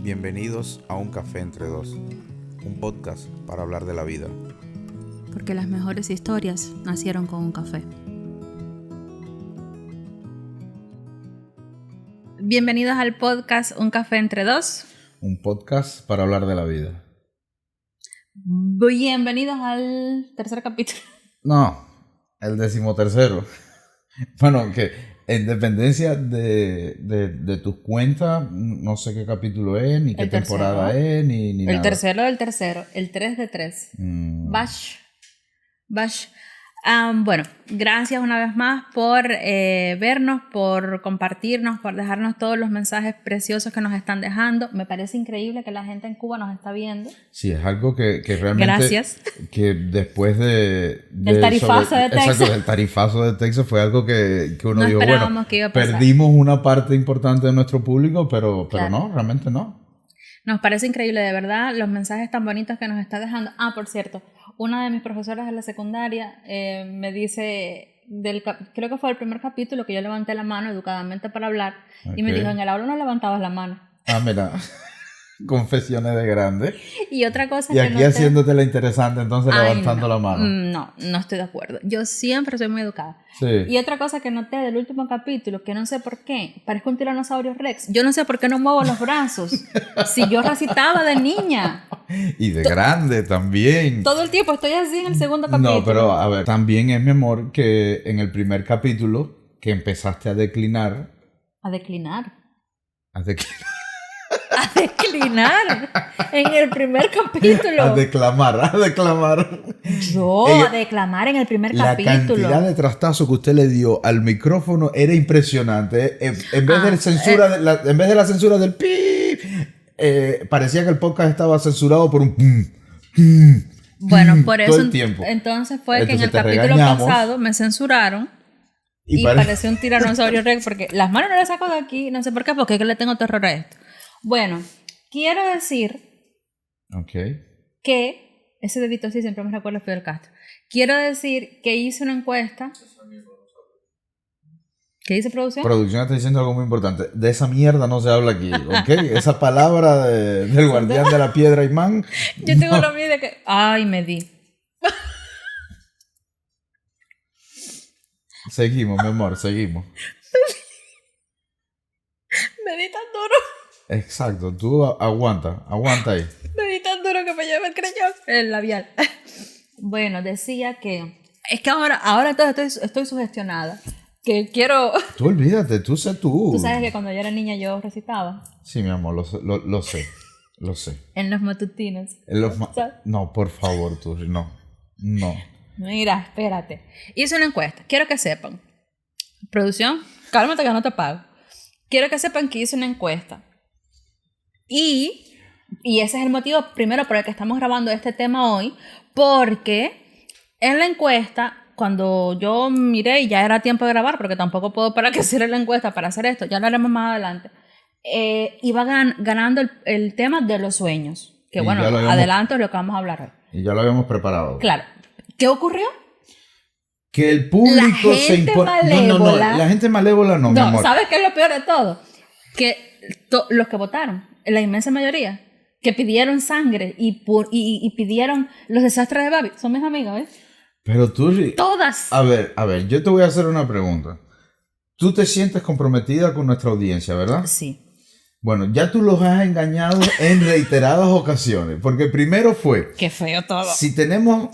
Bienvenidos a Un Café Entre Dos, un podcast para hablar de la vida. Porque las mejores historias nacieron con un café. Bienvenidos al podcast Un Café Entre Dos. Un podcast para hablar de la vida. Bienvenidos al tercer capítulo. No, el 13º. Bueno, que en dependencia de tus cuentas, no sé qué capítulo es, ni qué temporada es, ni nada. El tercero, el 3 de 3. Bash. Bueno, gracias una vez más por vernos, por compartirnos, por dejarnos todos los mensajes preciosos que nos están dejando. Me parece increíble que la gente en Cuba nos está viendo. Sí, es algo que realmente... Gracias. Que después del tarifazo de Texas. Exacto, del tarifazo de Texas fue algo que uno no dijo, bueno, que iba a pasar. Perdimos una parte importante de nuestro público, pero Claro. No, realmente no. Nos parece increíble, de verdad, los mensajes tan bonitos que nos está dejando. Por cierto, una de mis profesoras de la secundaria me dice, creo que fue el primer capítulo que yo levanté la mano educadamente para hablar, Okay. y me dijo, en el aula no levantabas la mano. Mira, confesiones de grande. Y otra cosa Y aquí haciéndote la interesante, entonces levantando la mano. No estoy de acuerdo. Yo siempre soy muy educada. Sí. Y otra cosa que noté del último capítulo, que no sé por qué, parezco un tiranosaurio rex. Yo no sé por qué no muevo los brazos. Si yo recitaba de niña. Y de grande también. Todo el tiempo estoy así en el segundo capítulo. No, pero a ver, también es mi amor que en el primer capítulo que empezaste a declinar. A declinar. A declinar. A declinar en el primer capítulo. A declamar. A declamar en el primer capítulo. La cantidad de trastazo que usted le dio al micrófono era impresionante. En vez de la censura del pip, parecía que el podcast estaba censurado por un Bueno, por eso todo el tiempo. Entonces fue que en el capítulo pasado me censuraron y parecía un tiranosaurio rex porque las manos no las saco de aquí, no sé por qué, porque es que le tengo terror a esto. Bueno, quiero decir que ese dedito así siempre me recuerda a Fidel Castro. Quiero decir que hice una encuesta. ¿Qué dice producción? Producción está diciendo algo muy importante. De esa mierda no se habla aquí, ¿ok? Esa palabra del guardián de la piedra imán. Yo tengo la mía de que... Ay, me di. Seguimos, mi amor, seguimos. Me di tan duro. Exacto, tú aguanta ahí. Me di tan duro que me lleva el creyón. El labial. Bueno, decía que... Es que ahora entonces estoy sugestionada. Que quiero... Tú olvídate, tú sé tú. Tú sabes que cuando yo era niña yo recitaba. Sí, mi amor, lo sé. En los matutinos. No, por favor, tú, no. Mira, espérate. Hice una encuesta. Quiero que sepan. Producción, cálmate que no te pago. Quiero que sepan que hice una encuesta. Y ese es el motivo primero por el que estamos grabando este tema hoy. Porque en la encuesta... Cuando yo miré y ya era tiempo de grabar, porque tampoco puedo parar que cierre la encuesta para hacer esto, ya lo haremos más adelante, iba ganando el tema de los sueños, que bueno, adelante es lo que vamos a hablar hoy. Y ya lo habíamos preparado. Claro. ¿Qué ocurrió? Que el público se impone... No, la gente malévola no, mi amor. ¿Sabes qué es lo peor de todo? Que los que votaron, la inmensa mayoría, que pidieron sangre y pidieron los desastres de Babi, son mis amigas, ¿ves? Pero tú... Todas. A ver, yo te voy a hacer una pregunta. Tú te sientes comprometida con nuestra audiencia, ¿verdad? Sí. Bueno, ya tú los has engañado en reiteradas ocasiones. Porque primero fue... Qué feo todo. Si tenemos...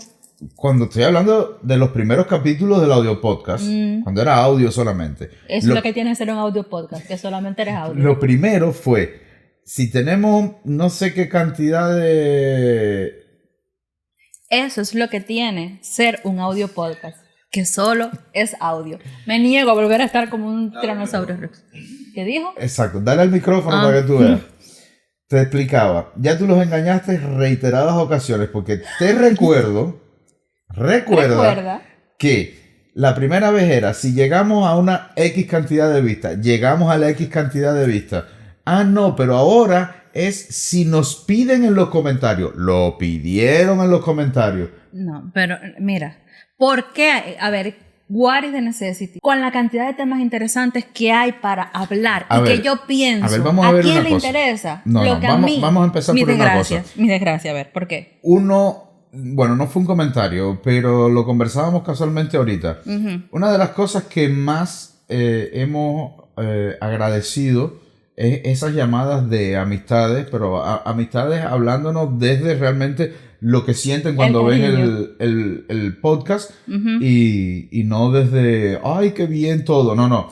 Cuando estoy hablando de los primeros capítulos del audio podcast, cuando era audio solamente. Eso es lo que tiene que ser un audio podcast, que solamente eres audio. Lo primero fue... Si tenemos no sé qué cantidad de... Eso es lo que tiene ser un audio podcast, que solo es audio. Me niego a volver a estar como un tiranosaurio rex. ¿Qué dijo? Exacto, dale al micrófono para que tú veas. Te explicaba, ya tú los engañaste en reiteradas ocasiones, porque te recuerda que la primera vez era, si llegamos a una X cantidad de vistas, llegamos a la X cantidad de vistas. No, pero ahora... es si nos piden en los comentarios. Lo pidieron en los comentarios. No, pero mira, ¿por qué? A ver, what is the necessity, con la cantidad de temas interesantes que hay para hablar y que yo pienso, vamos a ver quién una le cosa. interesa No, lo no, que vamos, a mí, vamos a empezar mi por una desgracia, cosa. mi desgracia, a ver, ¿por qué? Bueno, no fue un comentario, pero lo conversábamos casualmente ahorita. Una de las cosas que más hemos agradecido es esas llamadas de amistades, pero amistades hablándonos desde realmente lo que sienten cuando ven el podcast y no desde, ay, qué bien todo, no.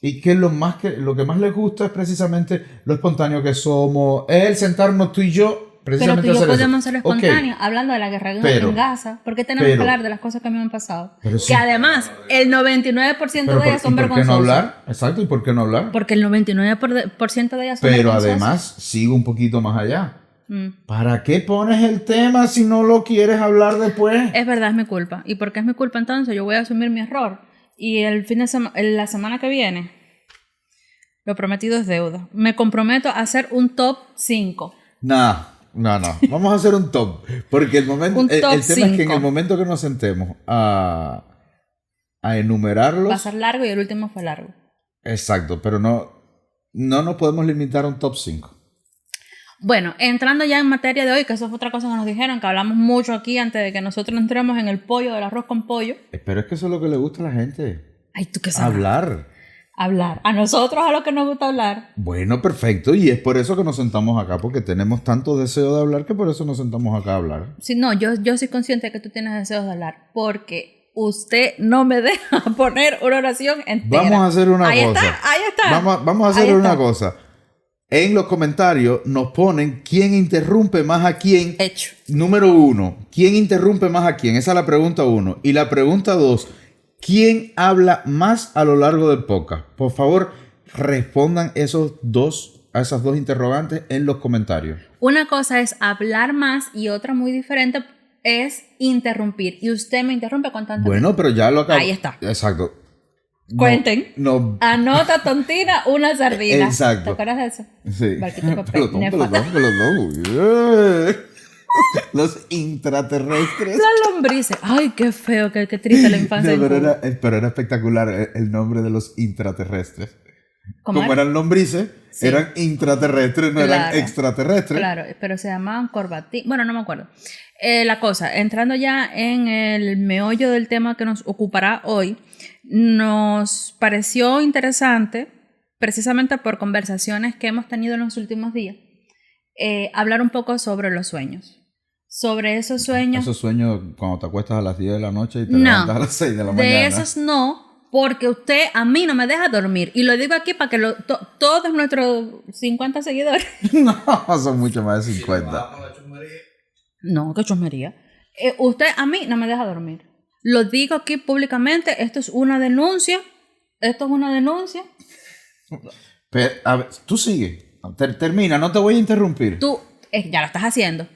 Y que lo que más les gusta es precisamente lo espontáneo que somos, es el sentarnos tú y yo. Pero tú y yo podemos ser espontáneos, hablando de la guerra en Gaza. ¿Por qué tenemos que hablar de las cosas que a mí me han pasado? Que además, el 99% de ellas son vergonzosas. ¿Por qué no hablar? Exacto, ¿y por qué no hablar? Porque el 99% de ellas son Pero vergonzosas. además, sigo un poquito más allá. ¿Para qué pones el tema si no lo quieres hablar después? Es verdad, es mi culpa. ¿Y por qué es mi culpa entonces? Yo voy a asumir mi error. Y la semana que viene, lo prometido es deuda. Me comprometo a hacer un top 5. No. Vamos a hacer un top. Porque el tema es que en el momento que nos sentemos a enumerarlos. Va a ser largo y el último fue largo. Exacto, pero no nos podemos limitar a un top 5. Bueno, entrando ya en materia de hoy, que eso fue otra cosa que nos dijeron, que hablamos mucho aquí antes de que nosotros entremos en el pollo del arroz con pollo. Pero es que eso es lo que le gusta a la gente. Ay, ¿tú qué sabes? Hablar. A nosotros a lo que nos gusta hablar. Bueno, perfecto. Y es por eso que nos sentamos acá, porque tenemos tanto deseo de hablar que por eso nos sentamos acá a hablar. Sí, no, yo soy consciente de que tú tienes deseos de hablar, porque usted no me deja poner una oración entera. Vamos a hacer una cosa. Ahí está. Vamos a hacer una cosa. En los comentarios nos ponen quién interrumpe más a quién. Hecho. Número 1. ¿Quién interrumpe más a quién? Esa es la pregunta 1. Y la pregunta 2. ¿Quién habla más a lo largo del podcast? Por favor, respondan a esas dos interrogantes en los comentarios. Una cosa es hablar más y otra muy diferente es interrumpir. Y usted me interrumpe constantemente. Bueno, pero ya lo acabo. Ahí está. Exacto. Cuenten. No. Anota tontina, una sardina. Exacto. ¿Te acuerdas de eso? Sí. Barquito de papel. Pelotón. Los intraterrestres. Las lombrices. Ay, qué feo, qué triste la infancia. No, pero era espectacular el nombre de los intraterrestres. Como era? eran lombrices, sí. Eran intraterrestres, no eran extraterrestres. Claro, pero se llamaban corbatín. Bueno, no me acuerdo. La cosa, entrando ya en el meollo del tema que nos ocupará hoy, nos pareció interesante, precisamente por conversaciones que hemos tenido en los últimos días, hablar un poco sobre los sueños. Sobre esos sueños. Esos sueños cuando te acuestas a las 10 de la noche y te levantas a las 6 de la mañana. De esos no, porque usted a mí no me deja dormir. Y lo digo aquí para que todos nuestros 50 seguidores. No, son mucho más de 50. No, qué chusmería. Usted a mí no me deja dormir. Lo digo aquí públicamente. Esto es una denuncia. Pero, a ver, tú sigue. Termina, no te voy a interrumpir. Tú ya lo estás haciendo.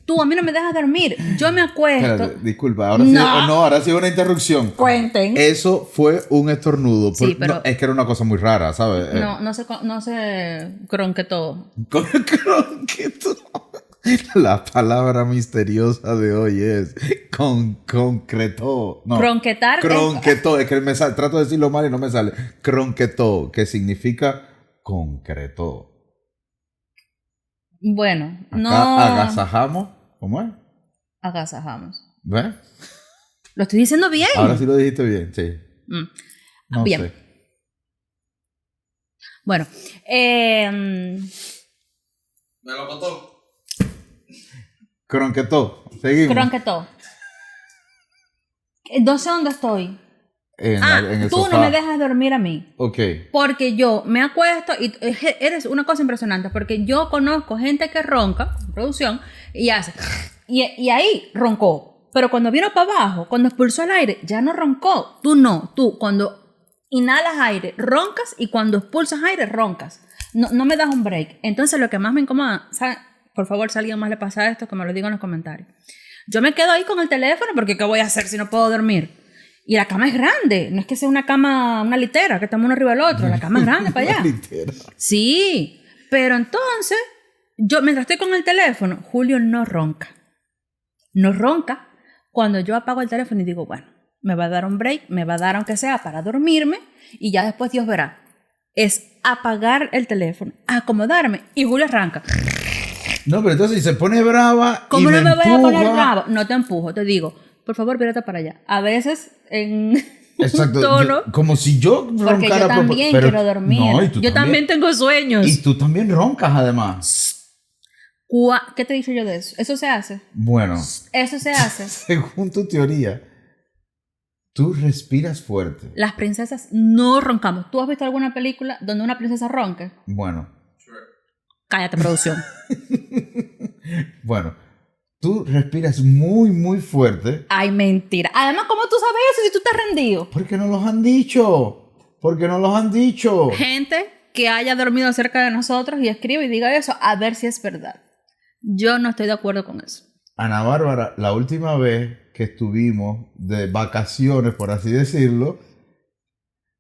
Tú a mí no me dejas dormir. Yo me acuesto. Espérate, disculpa, ahora sí una interrupción. Cuenten. Eso fue un estornudo. Sí, pero no, es que era una cosa muy rara, ¿sabes? No se cronquetó. Cronquetó. La palabra misteriosa de hoy es concretó. No, cronquetar. Cronquetó. Es que trato de decirlo mal y no me sale. Cronquetó, que significa concretó. Bueno, acá no. Agasajamos. ¿Cómo es? Agasajamos. ¿Ves? ¿Lo estoy diciendo bien? Ahora sí lo dijiste bien, sí. No bien. sé. Bueno. Me lo contó. Cronquetó. Seguimos. Cronquetó. No sé dónde estoy. En el tú sofá. no me dejas dormir a mí. Ok. Porque yo me acuesto y eres una cosa impresionante, porque yo conozco gente que ronca, en producción, y hace, y ahí roncó. Pero cuando vino para abajo, cuando expulsó el aire, ya no roncó. Tú no. Tú cuando inhalas aire, roncas, y cuando expulsas aire, roncas. No me das un break. Entonces lo que más me incomoda, ¿sabe? Por favor, si a alguien más le pasa esto, que me lo diga en los comentarios. Yo me quedo ahí con el teléfono porque ¿qué voy a hacer si no puedo dormir? Y la cama es grande, no es que sea una cama, una litera, que estamos uno arriba del otro, la cama es grande para allá. Litera. Sí, pero entonces, yo mientras estoy con el teléfono, Julio no ronca. No ronca cuando yo apago el teléfono y digo, bueno, me va a dar un break, me va a dar aunque sea para dormirme y ya después Dios verá. Es apagar el teléfono, acomodarme y Julio arranca. No, pero entonces se pone brava y ¿Cómo no me voy a poner empuja. bravo? No te empujo, te digo, por favor, vírate para allá. A veces en Exacto, tono, como si yo roncara. porque yo también pero, quiero dormir. No, y tú yo también tengo sueños. Y tú también roncas además. ¿Qué te he dicho yo de eso? ¿Eso se hace? Bueno, Eso se hace. según tu teoría, tú respiras fuerte. Las princesas no roncamos. ¿Tú has visto alguna película donde una princesa ronque? Bueno, Cállate, producción. bueno, tú respiras muy, muy fuerte. Ay, mentira. Además, ¿cómo tú sabes eso si tú estás rendido? Porque no los han dicho. Porque no los han dicho. Gente que haya dormido cerca de nosotros y escribe y diga eso, a ver si es verdad. Yo no estoy de acuerdo con eso. Ana Bárbara, la última vez que estuvimos de vacaciones, por así decirlo,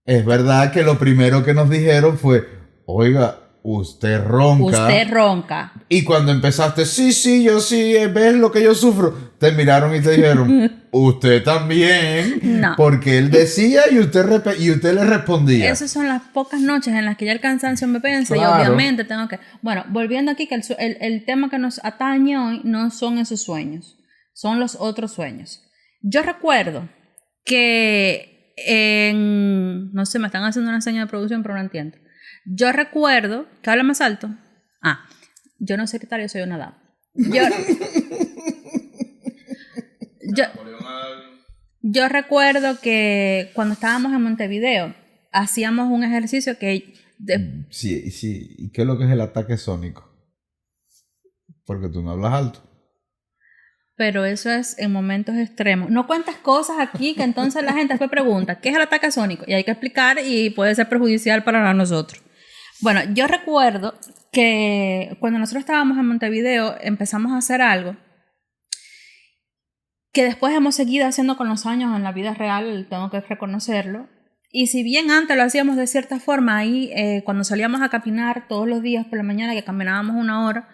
es verdad que lo primero que nos dijeron fue, oiga, usted ronca. Usted ronca. Y cuando empezaste, sí, yo sí, ves lo que yo sufro, te miraron y te dijeron, usted también. No. Porque él decía y usted le respondía. Esas son las pocas noches en las que ya el cansancio me pensa y Claro. obviamente tengo que... Bueno, volviendo aquí, que el tema que nos atañe hoy no son esos sueños, son los otros sueños. Yo recuerdo que no sé, me están haciendo una señal de producción, pero no entiendo. Yo recuerdo... ¿Que habla más alto? Yo no sé qué tal, yo soy una dama. Yo recuerdo que cuando estábamos en Montevideo hacíamos un ejercicio que... Sí. ¿Y qué es lo que es el ataque sónico? Porque tú no hablas alto. Pero eso es en momentos extremos. No cuentas cosas aquí que entonces la gente después pregunta, ¿qué es el ataque sónico? Y hay que explicar y puede ser perjudicial para nosotros. Bueno, yo recuerdo que cuando nosotros estábamos en Montevideo empezamos a hacer algo que después hemos seguido haciendo con los años en la vida real, tengo que reconocerlo. Y si bien antes lo hacíamos de cierta forma, ahí cuando salíamos a caminar todos los días por la mañana, que caminábamos 1 hora,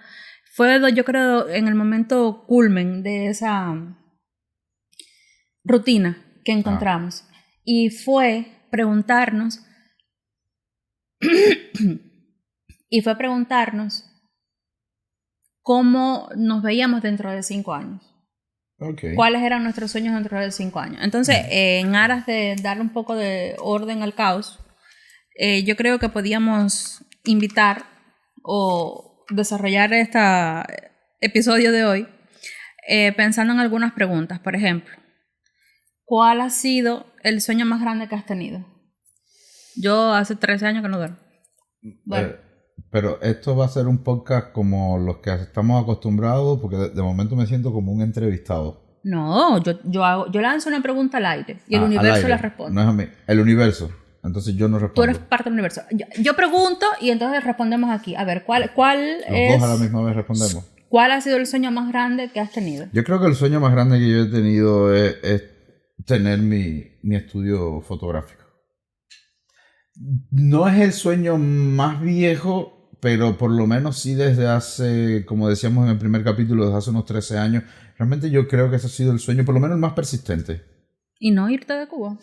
fue yo creo en el momento culmen de esa rutina que encontramos. Y fue preguntarnos cómo nos veíamos dentro de 5 años. Okay. ¿Cuáles eran nuestros sueños dentro de 5 años? Entonces, en aras de darle un poco de orden al caos, yo creo que podíamos invitar o desarrollar este episodio de hoy pensando en algunas preguntas. Por ejemplo, ¿cuál ha sido el sueño más grande que has tenido? Yo hace 13 años que no duermo. Bueno. Pero esto va a ser un podcast como los que estamos acostumbrados, porque de momento me siento como un entrevistado. No, yo lanzo una pregunta al aire y el universo la responde. No es a mí, el universo. Entonces yo no respondo. Tú eres parte del universo. Yo pregunto y entonces respondemos aquí. A ver, ¿cuál Los dos a la misma vez respondemos. ¿Cuál ha sido el sueño más grande que has tenido? Yo creo que el sueño más grande que yo he tenido es tener mi estudio fotográfico. No es el sueño más viejo, pero por lo menos sí desde hace, como decíamos en el primer capítulo, desde hace unos 13 años. Realmente yo creo que ese ha sido el sueño, por lo menos el más persistente. ¿Y no irte de Cuba?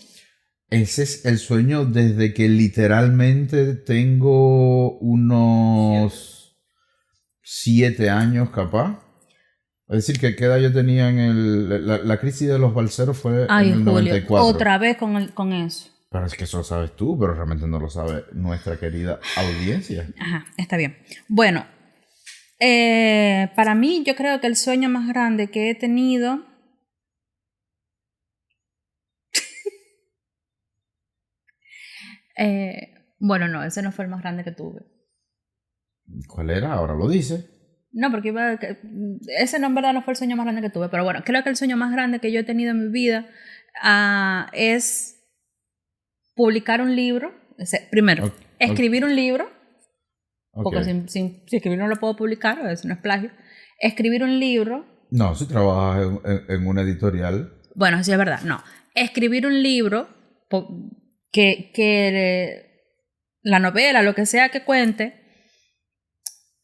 Ese es el sueño desde que literalmente tengo unos 7 años capaz. Es decir, que qué edad yo tenía en la crisis de los balseros fue en el Julio, 94. Otra vez con eso. Pero es que eso lo sabes tú, pero realmente no lo sabe nuestra querida audiencia. Ajá, está bien. Bueno, para mí yo creo que el sueño más grande que he tenido... bueno, no, ese no fue el más grande que tuve. ¿Cuál era? Ahora lo dice. No, porque ese no en verdad no fue el sueño más grande que tuve, pero bueno, creo que el sueño más grande que yo he tenido en mi vida es publicar un libro. Primero, escribir un libro, porque si escribir no lo puedo publicar, eso no es plagio. Escribir un libro. No, si trabajas en una editorial. Bueno, sí es verdad, no. Escribir un libro que la novela, lo que sea que cuente,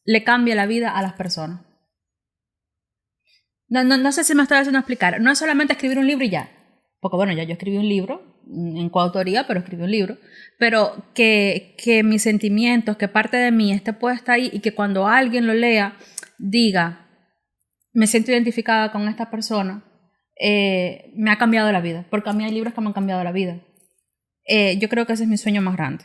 le cambie la vida a las personas. No sé si me estoy haciendo explicar. No es solamente escribir un libro y ya. Porque bueno, ya yo escribí un libro, en coautoría, pero escribí un libro. Pero que mis sentimientos, que parte de mí esté puesta ahí y que cuando alguien lo lea, diga, me siento identificada con esta persona, me ha cambiado la vida. Porque a mí hay libros que me han cambiado la vida. Yo creo que ese es mi sueño más grande.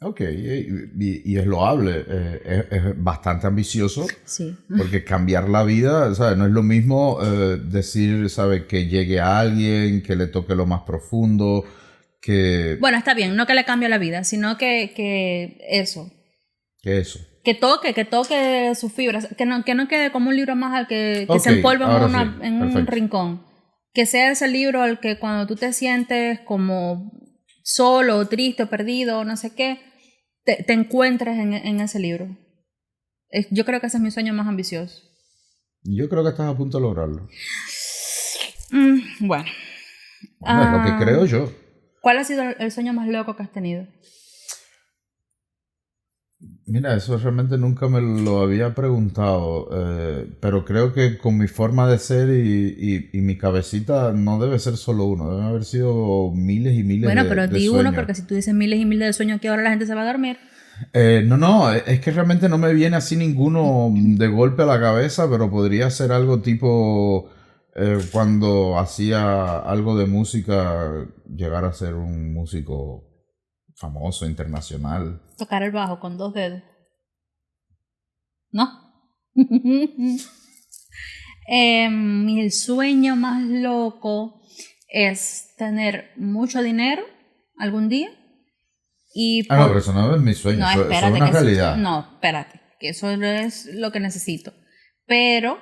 Ok, y es loable, es bastante ambicioso, Sí. porque cambiar la vida, ¿sabes? No es lo mismo decir, ¿sabes? Que llegue a alguien, que le toque lo más profundo, que Bueno, está bien, no que le cambie la vida, sino que eso. eso. Que toque sus fibras, que no quede como un libro más al que Ok, se empolva ahora sí, en un perfecto. rincón. Que sea ese libro al que cuando tú te sientes como solo, o triste, o perdido, o no sé qué, te encuentres en ese libro. Yo creo que ese es mi sueño más ambicioso. Yo creo que estás a punto de lograrlo. Bueno. Bueno, es lo que creo yo. ¿Cuál ha sido el sueño más loco que has tenido? Mira, eso realmente nunca me lo había preguntado, pero creo que con mi forma de ser y mi cabecita no debe ser solo uno, deben haber sido miles y miles Bueno, de pero di sueños. uno, porque si tú dices miles y miles de sueños, ¿a qué hora la gente se va a dormir? No, es que realmente no me viene así ninguno de golpe a la cabeza, pero podría ser algo tipo cuando hacía algo de música, llegar a ser un músico famoso, internacional. Tocar el bajo con 2 dedos. ¿No? Mi sueño más loco es tener mucho dinero algún día y No, pero eso no es mi sueño, no, eso es espérate, una que realidad. no, espérate, que eso no es lo que necesito. Pero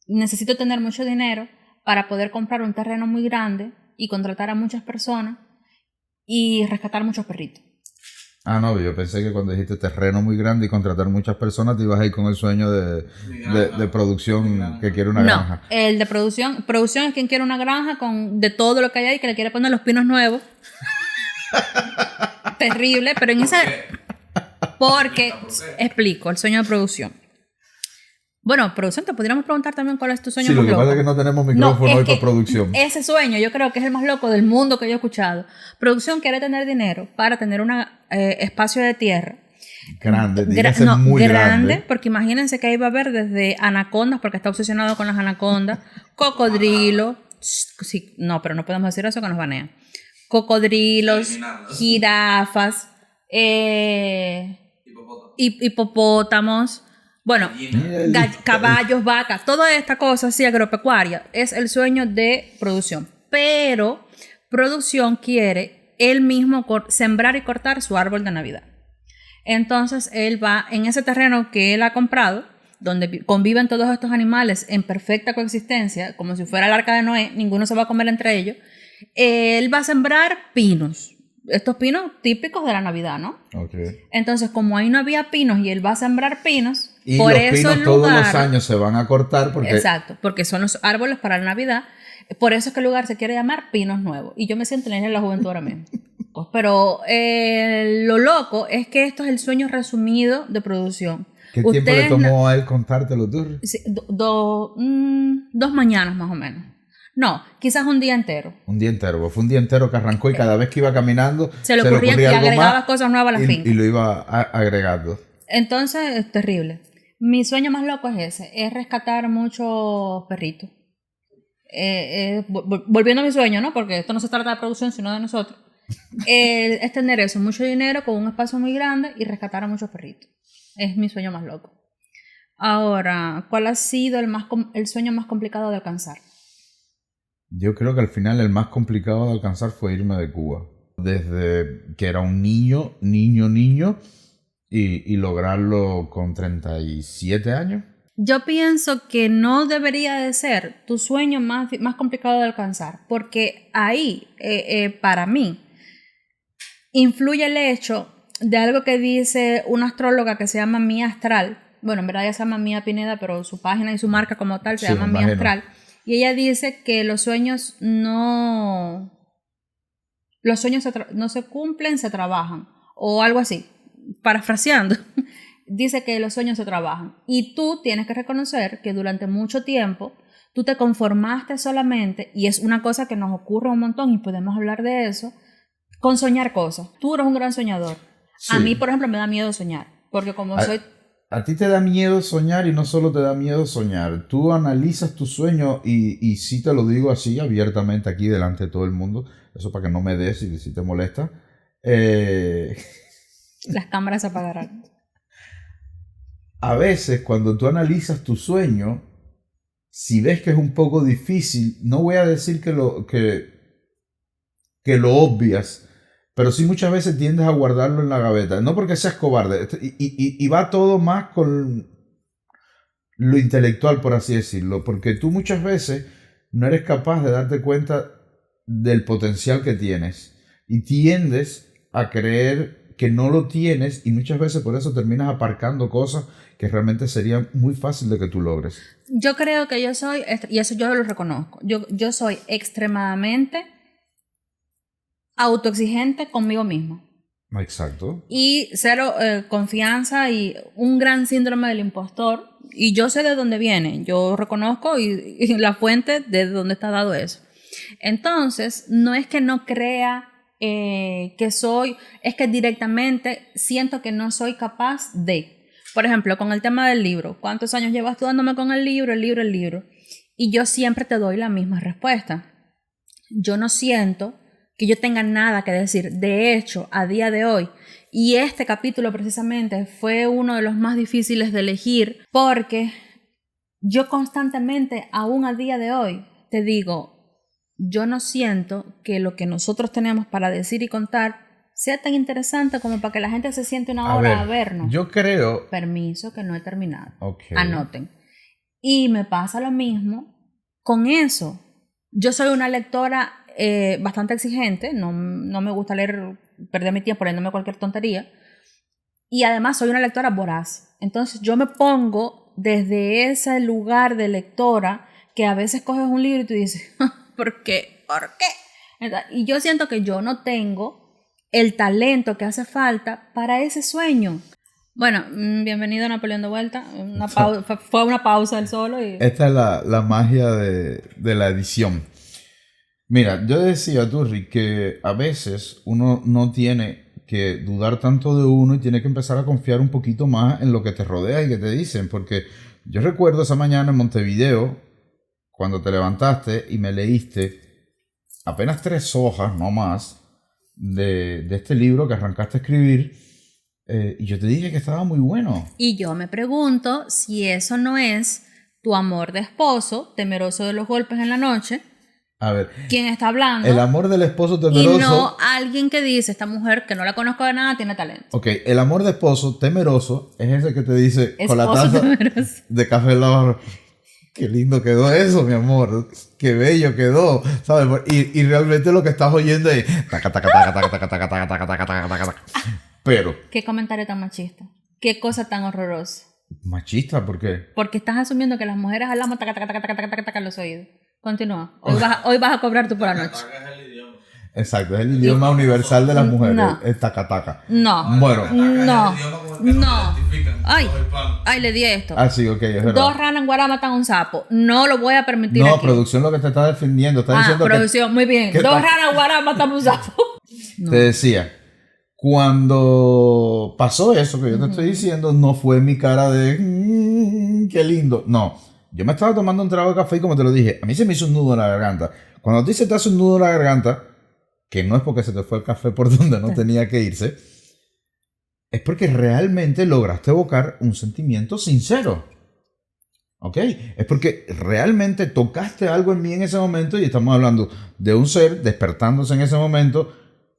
necesito tener mucho dinero para poder comprar un terreno muy grande y contratar a muchas personas y rescatar muchos perritos. No, yo pensé que cuando dijiste terreno muy grande y contratar muchas personas te ibas a ir con el sueño de producción que quiere una granja. No, el de producción es quien quiere una granja de todo lo que hay ahí, que le quiere poner los pinos nuevos. Terrible, pero en esa... Porque, explico, el sueño de producción. Bueno, producción, te podríamos preguntar también cuál es tu sueño Sí, más lo que loco. pasa es que no tenemos micrófono es hoy que para producción. Ese sueño yo creo que es el más loco del mundo que yo he escuchado. Producción quiere tener dinero para tener un espacio de tierra Grande, dígase muy grande. Porque imagínense que ahí va a haber desde anacondas, porque está obsesionado con las anacondas, cocodrilos, sí, no, pero no podemos decir eso que nos banean. Cocodrilos, jirafas, hipopótamos, bueno, caballos, vacas, toda esta cosa así agropecuaria es el sueño de producción. Pero producción quiere él mismo sembrar y cortar su árbol de Navidad. Entonces él va en ese terreno que él ha comprado, donde conviven todos estos animales en perfecta coexistencia, como si fuera el arca de Noé, ninguno se va a comer entre ellos. Él va a sembrar pinos, estos pinos típicos de la Navidad, ¿no? Okay. Entonces, como ahí no había pinos y él va a sembrar pinos, y por los eso pinos todos los años se van a cortar porque... Exacto, porque son los árboles para la Navidad. Por eso es que el lugar se quiere llamar Pinos Nuevos. Y yo me siento en la juventud ahora mismo. Pues, pero lo loco es que esto es el sueño resumido de producción. ¿Qué tiempo le tomó a él contártelo tú? Sí, 2 mañanas más o menos. No, quizás un día entero. Un día entero, fue un día entero que arrancó y cada vez que iba caminando se le ocurría y algo agregaba más cosas nuevas a la finca. Y lo iba agregando. Entonces, es terrible. Mi sueño más loco es ese, es rescatar muchos perritos. Volviendo a mi sueño, ¿no? Porque esto no se trata de producción, sino de nosotros. Es tener eso, mucho dinero con un espacio muy grande y rescatar a muchos perritos. Es mi sueño más loco. Ahora, ¿cuál ha sido el sueño más complicado de alcanzar? Yo creo que al final el más complicado de alcanzar fue irme de Cuba. Desde que era un niño, y lograrlo con 37 años. Yo pienso que no debería de ser tu sueño más complicado de alcanzar, porque ahí, para mí, influye el hecho de algo que dice una astróloga que se llama Mía Astral. Bueno, en verdad ella se llama Mía Pineda, pero su página y su marca como tal se llama Mía Astral. Y ella dice que los sueños no se cumplen, se trabajan, o algo así, parafraseando. dice que los sueños se trabajan. Y tú tienes que reconocer que durante mucho tiempo tú te conformaste solamente, y es una cosa que nos ocurre un montón y podemos hablar de eso, con soñar cosas. Tú eres un gran soñador. Sí. A mí, por ejemplo, me da miedo soñar, porque como soy... A ti te da miedo soñar y no solo te da miedo soñar. Tú analizas tu sueño y sí te lo digo así abiertamente aquí delante de todo el mundo. Eso para que no me des si te molesta. Las cámaras se apagarán. A veces cuando tú analizas tu sueño, si ves que es un poco difícil, no voy a decir que lo obvias, pero sí muchas veces tiendes a guardarlo en la gaveta. No porque seas cobarde. Y va todo más con lo intelectual, por así decirlo. Porque tú muchas veces no eres capaz de darte cuenta del potencial que tienes. Y tiendes a creer que no lo tienes y muchas veces por eso terminas aparcando cosas que realmente sería muy fácil de que tú logres. Yo creo que yo soy, y eso yo lo reconozco, yo soy extremadamente autoexigente conmigo misma. Exacto. Y cero confianza y un gran síndrome del impostor. Y yo sé de dónde viene, yo reconozco y la fuente de dónde está dado eso. Entonces, no es que no crea que soy, es que directamente siento que no soy capaz de. Por ejemplo, con el tema del libro, ¿cuántos años llevas tú dándome con el libro? Y yo siempre te doy la misma respuesta. Yo no siento que yo tenga nada que decir. De hecho, a día de hoy, y este capítulo precisamente fue uno de los más difíciles de elegir, porque yo constantemente, aún a día de hoy, te digo, yo no siento que lo que nosotros tenemos para decir y contar sea tan interesante como para que la gente se siente una hora a vernos. Yo creo... Permiso, que no he terminado. Okay. Anoten. Y me pasa lo mismo con eso. Yo soy una lectora bastante exigente, no me gusta leer, perder mi tiempo leyéndome cualquier tontería. Y además soy una lectora voraz. Entonces yo me pongo desde ese lugar de lectora que a veces coges un libro y tú dices, ¿por qué? ¿Por qué? Y yo siento que yo no tengo el talento que hace falta para ese sueño. Bueno, bienvenido a Napoleón de vuelta. Fue una pausa el solo. Y... Esta es la magia de la edición. Mira, yo decía, Turri, que a veces uno no tiene que dudar tanto de uno y tiene que empezar a confiar un poquito más en lo que te rodea y que te dicen. Porque yo recuerdo esa mañana en Montevideo, cuando te levantaste y me leíste apenas 3 hojas, no más, de este libro que arrancaste a escribir, y yo te dije que estaba muy bueno. Y yo me pregunto si eso no es tu amor de esposo, temeroso de los golpes en la noche. A ver, ¿Quién está hablando? El amor del esposo temeroso. Y no alguien que dice, esta mujer que no la conozco de nada tiene talento. Ok, el amor de esposo temeroso es ese que te dice esposo con la taza temeroso de café en la mano. Qué lindo quedó eso, mi amor. Qué bello quedó, ¿sabes? Y realmente lo que estás oyendo es taca, taca, taca, taca, taca, taca, taca, taca, taca, taca, taca, taca. Pero qué comentario tan machista. Qué cosa tan horrorosa. Machista, ¿por qué? Porque estás asumiendo que las mujeres hablamos taca, taca, taca, taca, taca, taca, taca en los oídos. Continúa. Hoy vas a cobrar tú por la noche. Exacto, es el idioma universal de las mujeres. No. Es taca, taca. No. Bueno. No. Ay, le di esto. Ah, sí, ok, es verdad. 2 ranas en Guará matan a un sapo. No lo voy a permitir No, aquí. producción lo que te está defendiendo. Está diciendo producción, muy bien. 2 ranas en Guará matan a un sapo. No. Te decía, cuando pasó eso que yo te estoy diciendo, no fue mi cara de qué lindo. No, yo me estaba tomando un trago de café y como te lo dije, a mí se me hizo un nudo en la garganta. Cuando a ti se te hace un nudo en la garganta, que no es porque se te fue el café por donde no tenía que irse, es porque realmente lograste evocar un sentimiento sincero. ¿Ok? Es porque realmente tocaste algo en mí en ese momento y estamos hablando de un ser despertándose en ese momento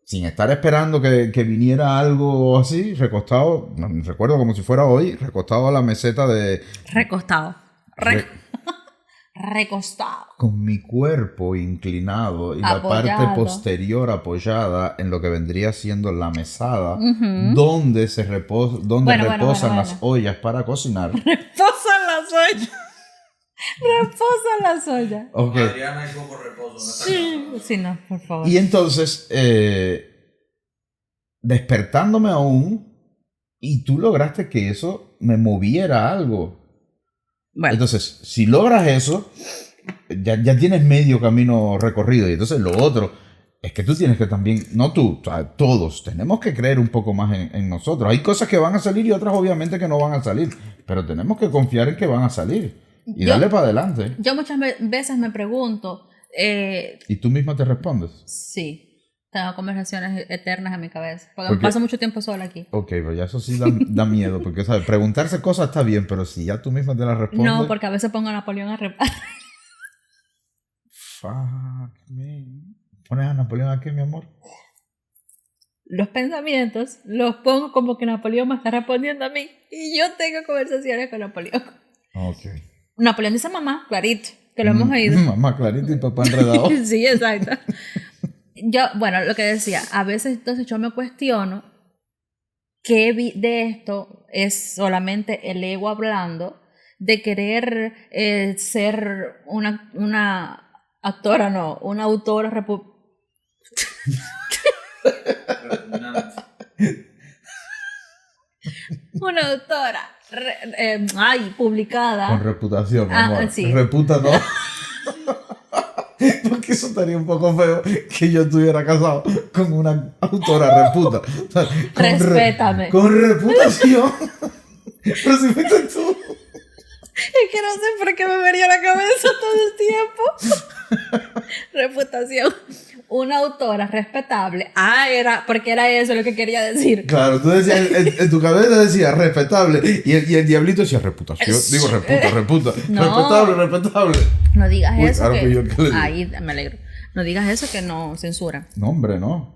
sin estar esperando que viniera algo así, recostado, recuerdo como si fuera hoy, recostado a la meseta de... Recostado. Recostado. Con mi cuerpo inclinado y apoyado. La parte posterior apoyada en lo que vendría siendo la mesada, donde reposan las ollas para cocinar. Reposan las ollas. Reposan las ollas. Okay. Adriana hay poco reposo. Sí, no, por favor. Y entonces, despertándome aún, Y tú lograste que eso me moviera algo. Bueno, Entonces, si logras eso, ya tienes medio camino recorrido. Y entonces lo otro es que tú tienes que también, no tú, o sea, todos tenemos que creer un poco más en nosotros. Hay cosas que van a salir y otras obviamente que no van a salir. Pero tenemos que confiar en que van a salir. Y darle para adelante. yo muchas veces me pregunto, Y tú misma te respondes. sí, tengo conversaciones eternas en mi cabeza, porque Porque- paso mucho tiempo sola aquí. Ok, pero ya eso sí da miedo. Porque, ¿sabes? Preguntarse cosas está bien, pero si ya tú misma te las respondes. No, porque a veces pongo a Napoleón a reparar. Fuck, man. ¿Pones a Napoleón aquí, mi amor? Los pensamientos los pongo como que Napoleón me está respondiendo a mí y yo tengo conversaciones con Napoleón. Ok. Napoleón dice mamá, clarito, que lo hemos oído. Mamá clarito y papá enredado. Sí, exacto. Yo, bueno, lo que decía, a veces entonces yo me cuestiono qué de esto es solamente el ego hablando, de querer ser una actora, no, una autora Repugnante. una autora publicada. Con reputación, mi Ah, amor. sí. Reputa no. Porque eso estaría un poco feo que yo estuviera casado con una autora reputa. O sea, Respétame. Con reputación. Pero si fuiste tú. Es que no sé por qué me venía a la cabeza todo el tiempo. Reputación. Una autora respetable. Era, porque era eso lo que quería decir. Claro, tú decías, en tu cabeza decía respetable. Y el diablito decía reputación. Digo, reputa. No. Respetable. No digas Uy, eso. ahora fui yo el que le dije. Ahí me alegro. No digas eso que no censura. No, hombre, no.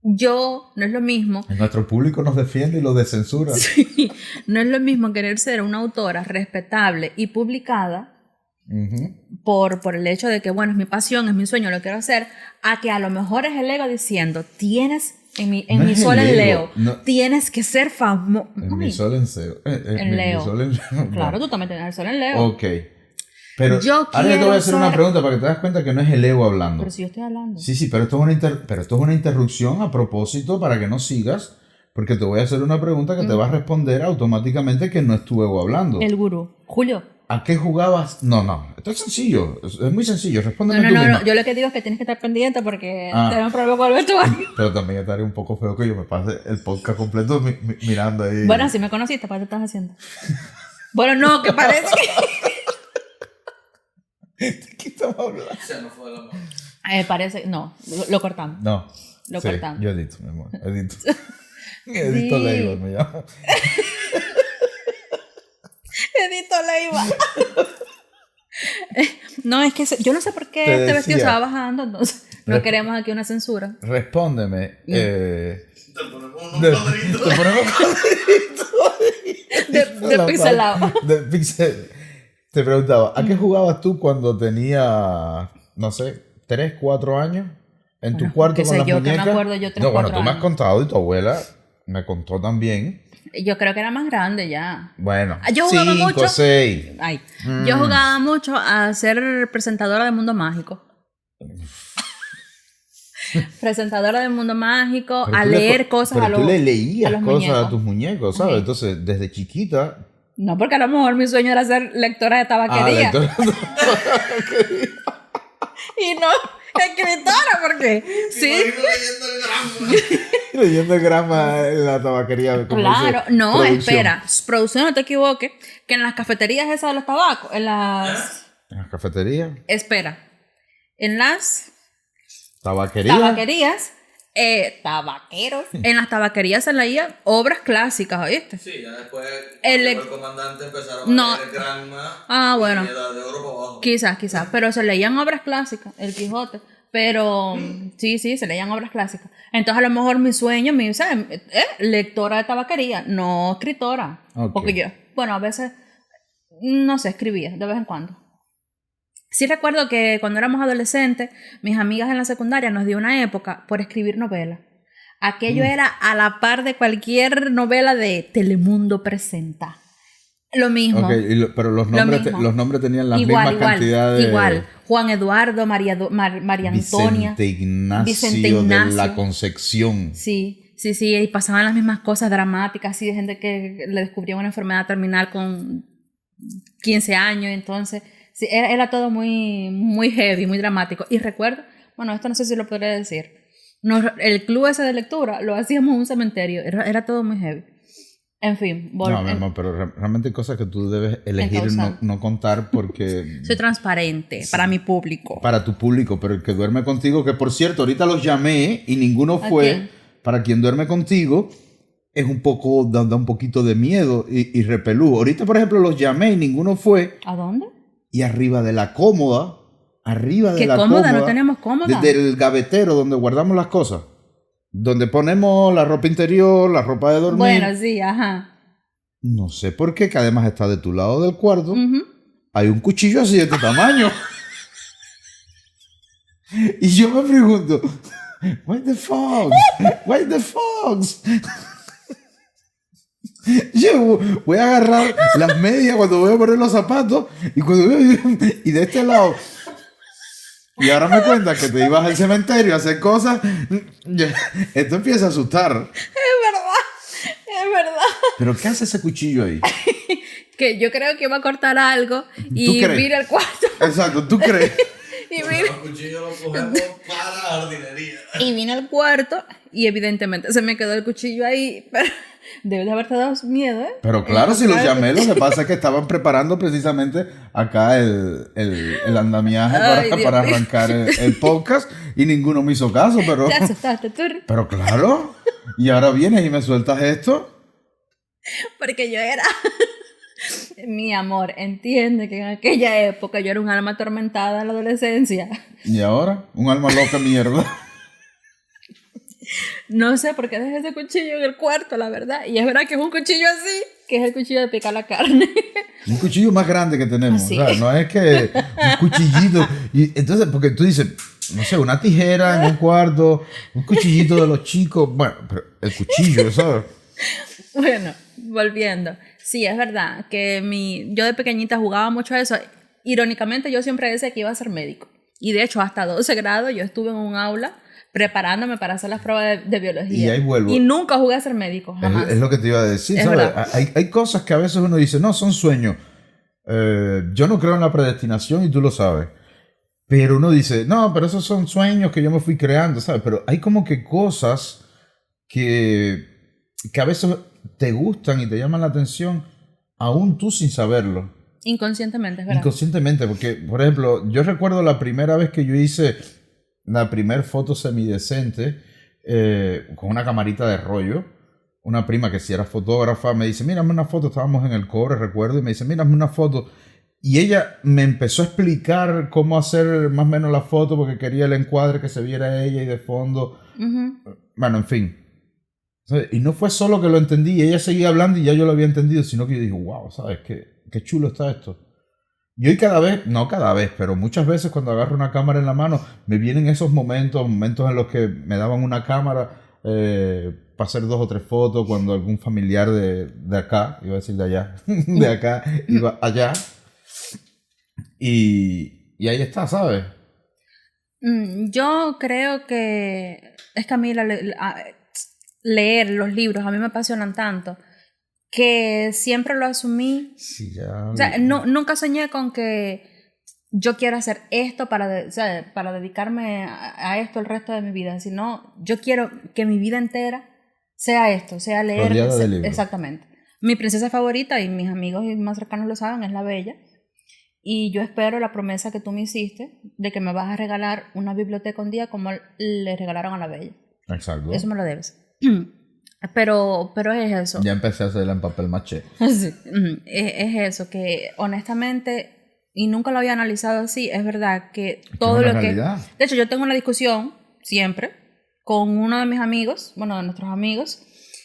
No es lo mismo. Nuestro público nos defiende y lo descensura. No es lo mismo querer ser una autora respetable y publicada Ujú. por el hecho de que, bueno, es mi pasión, es mi sueño, lo quiero hacer, a que a lo mejor es el ego diciendo, tienes, en mi No es sol el en ego, Leo, no. tienes que ser famoso. En mi sol en Leo. En Leo. Mi sol en Leo. Claro, tú también tienes el sol en Leo. Ok. Pero Yo ahora yo te voy quiero a hacer una ser- pregunta para que te das cuenta que no es el ego hablando. Pero si yo estoy hablando. Sí, pero esto es una interrupción a propósito para que no sigas, porque te voy a hacer una pregunta que te va a responder automáticamente que no es tu ego hablando. El gurú. Julio. ¿A qué jugabas? No, esto es sencillo, es muy sencillo, respóndeme No, tú no, misma. no. Yo lo que digo es que tienes que estar pendiente porque Ah. tenemos problemas con el vestuario. Pero también estaría un poco feo que yo me pase el podcast completo mirando ahí. Bueno, si me conociste, ¿para qué te estás haciendo? Bueno, no, que parece que... ¿De qué estamos hablando? Se nos fue la mano. parece... No, lo cortamos. No. Lo sí, cortamos. yo edito, mi amor, edito. Edito Sí. Label me llamo. Edito Leiva. No, es que yo no sé por qué Te este vestido se decía. va bajando, entonces no queremos aquí una censura. Respóndeme. Te ponemos unos Te cuadritos. ponemos De pixelado. De pixel. Te preguntaba, ¿a qué jugabas tú cuando tenías, no sé, 3, 4 años? En tu Bueno, cuarto qué con sé las yo, que me muñecas. acuerdo yo 3, No, bueno, 4 tú me has años. contado y tu abuela me contó también. Yo creo que era más grande ya. Bueno, Yo jugaba 5, mucho. 6. Ay, yo jugaba mucho a ser presentadora de Mundo Mágico. Presentadora de Mundo Mágico, a leer cosas a Pero los tú le leías los cosas muñecos. a tus muñecos, ¿sabes? Ajá. Entonces, desde chiquita... No, porque a lo mejor mi sueño era ser lectora de tabaquería. lectora. Y no escritora, porque sí. Imagino leyendo el drama. Leyendo el grama en la tabaquería. como Claro, dice, no, producción. espera. Producción, no te equivoques. Que en las cafeterías esas de los tabacos, en las. En la cafetería, Espera. En las tabaquería. tabaquerías, tabaqueros. En las tabaquerías se leían obras clásicas, ¿oíste? Sí, ya después El- el comandante empezaron a No. leer Granma Ah, bueno. y Edad de Oro para abajo. Quizás, pero se leían obras clásicas, el Quijote, pero sí, se leían obras clásicas. Entonces a lo mejor mi sueño, lectora de tabaquería, no escritora. Ok. Porque yo, bueno, a veces, no sé, escribía de vez en cuando. Sí recuerdo que cuando éramos adolescentes, mis amigas en la secundaria nos dio una época por escribir novelas. Aquello era a la par de cualquier novela de Telemundo Presenta. Lo mismo. Ok, pero los Lo nombres, mismo. los nombres tenían las mismas cantidades. Igual. Juan Eduardo, María Antonia. Vicente Ignacio Vicente de Ignacio. la Concepción. Sí. y pasaban las mismas cosas dramáticas, así de gente que le descubría una enfermedad terminal con 15 años, entonces, sí, era todo muy, muy heavy, muy dramático. Y recuerdo, bueno, esto no sé si lo podría decir, el club ese de lectura lo hacíamos en un cementerio, era todo muy heavy. En fin, No, mi amor, pero realmente hay cosas que tú debes elegir no contar porque... Soy transparente para mi público. Para tu público, pero el que duerme contigo, que por cierto, ahorita los llamé y ninguno ¿A fue. quién? Para quien duerme contigo, es un poco, da un poquito de miedo y repelú. Ahorita, por ejemplo, los llamé y ninguno fue. ¿A dónde? Y arriba de la cómoda, ¿Qué cómoda? No tenemos cómoda. desde el gavetero donde guardamos las cosas, donde ponemos la ropa interior, la ropa de dormir. Bueno, sí, ajá. No sé por qué, que además está de tu lado del cuarto. Ujú. Hay un cuchillo así de tu tamaño. Y yo me pregunto, why the fox? Why the fox? Yo voy a agarrar las medias cuando voy a poner los zapatos y cuando y de este lado. Y ahora me cuentas que te ibas al cementerio a hacer cosas. Esto empieza a asustar. Es verdad. ¿Pero qué hace ese cuchillo ahí? Que yo creo que iba a cortar algo y crees? vine al cuarto. Exacto, ¿tú crees? Y Los vine, cuchillos los cogemos para la jardinería. y vine al cuarto y evidentemente se me quedó el cuchillo ahí. Pero debe de haberte dado miedo, ¿eh? Pero claro, si los Encontrar el llamé, lo que pasa es que estaban preparando precisamente acá el andamiaje Ay, Dios para mío. arrancar el podcast y ninguno me hizo caso, pero... Te asustaste tú, Pero claro, y ahora vienes y me sueltas esto. porque yo era... Mi amor, entiende que en aquella época yo era un alma atormentada en la adolescencia. Y ahora, un alma loca mierda. No sé por qué dejé ese cuchillo en el cuarto, la verdad. Y es verdad que es un cuchillo así, que es el cuchillo de picar la carne. Un cuchillo más grande que tenemos. Así. O sea, no es que un cuchillito. Y entonces, porque tú dices, no sé, una tijera en un cuarto, un cuchillito de los chicos. Bueno, pero el cuchillo, ¿sabes? Bueno, volviendo. Sí, es verdad que yo de pequeñita jugaba mucho a eso. Irónicamente, yo siempre decía que iba a ser médico. Y de hecho, hasta 12 grados yo estuve en un aula preparándome para hacer las pruebas de biología. Y ahí vuelvo. Y nunca jugué a ser médico, jamás. Es lo que te iba a decir, Es ¿sabes? verdad. Hay cosas que a veces uno dice, no, son sueños. Yo no creo en la predestinación y tú lo sabes. Pero uno dice, no, pero esos son sueños que yo me fui creando, ¿sabes? Pero hay como que cosas que a veces te gustan y te llaman la atención, aún tú sin saberlo. Inconscientemente, es verdad. Inconscientemente, porque, por ejemplo, yo recuerdo la primera vez que yo hice la primer foto semidecente con una camarita de rollo. Una prima que si era fotógrafa me dice, mírame una foto, estábamos en el Cobre, recuerdo, y me dice, mírame una foto. Y ella me empezó a explicar cómo hacer más o menos la foto porque quería el encuadre que se viera ella y de fondo. Ujú. Bueno, en fin. ¿Sabes? Y no fue solo que lo entendí y ella seguía hablando y ya yo lo había entendido, sino que yo dije, wow, ¿sabes? Qué chulo está esto. Y hoy no cada vez, pero muchas veces cuando agarro una cámara en la mano, me vienen esos momentos en los que me daban una cámara para hacer 2 o 3 fotos, cuando algún familiar de acá, iba a decir de allá, de acá, iba allá. Y ahí está, ¿sabes? Yo creo que es que a mí leer los libros a mí me apasionan tanto que siempre lo asumí. Sí, ya. O sea, nunca soñé con que yo quiero hacer esto o sea, para dedicarme a esto el resto de mi vida, sino yo quiero que mi vida entera sea esto, sea leer. Rodeada de libros. Exactamente. Mi princesa favorita, y mis amigos más cercanos lo saben, es la Bella. Y yo espero la promesa que tú me hiciste de que me vas a regalar una biblioteca un día como le regalaron a la Bella. Exacto. Eso me lo debes. Pero es eso. Ya empecé a hacerla en papel maché. Sí. Es eso, que honestamente, y nunca lo había analizado así, es verdad que todo una lo que... realidad. De hecho, yo tengo una discusión siempre con uno de mis amigos, bueno, de nuestros amigos,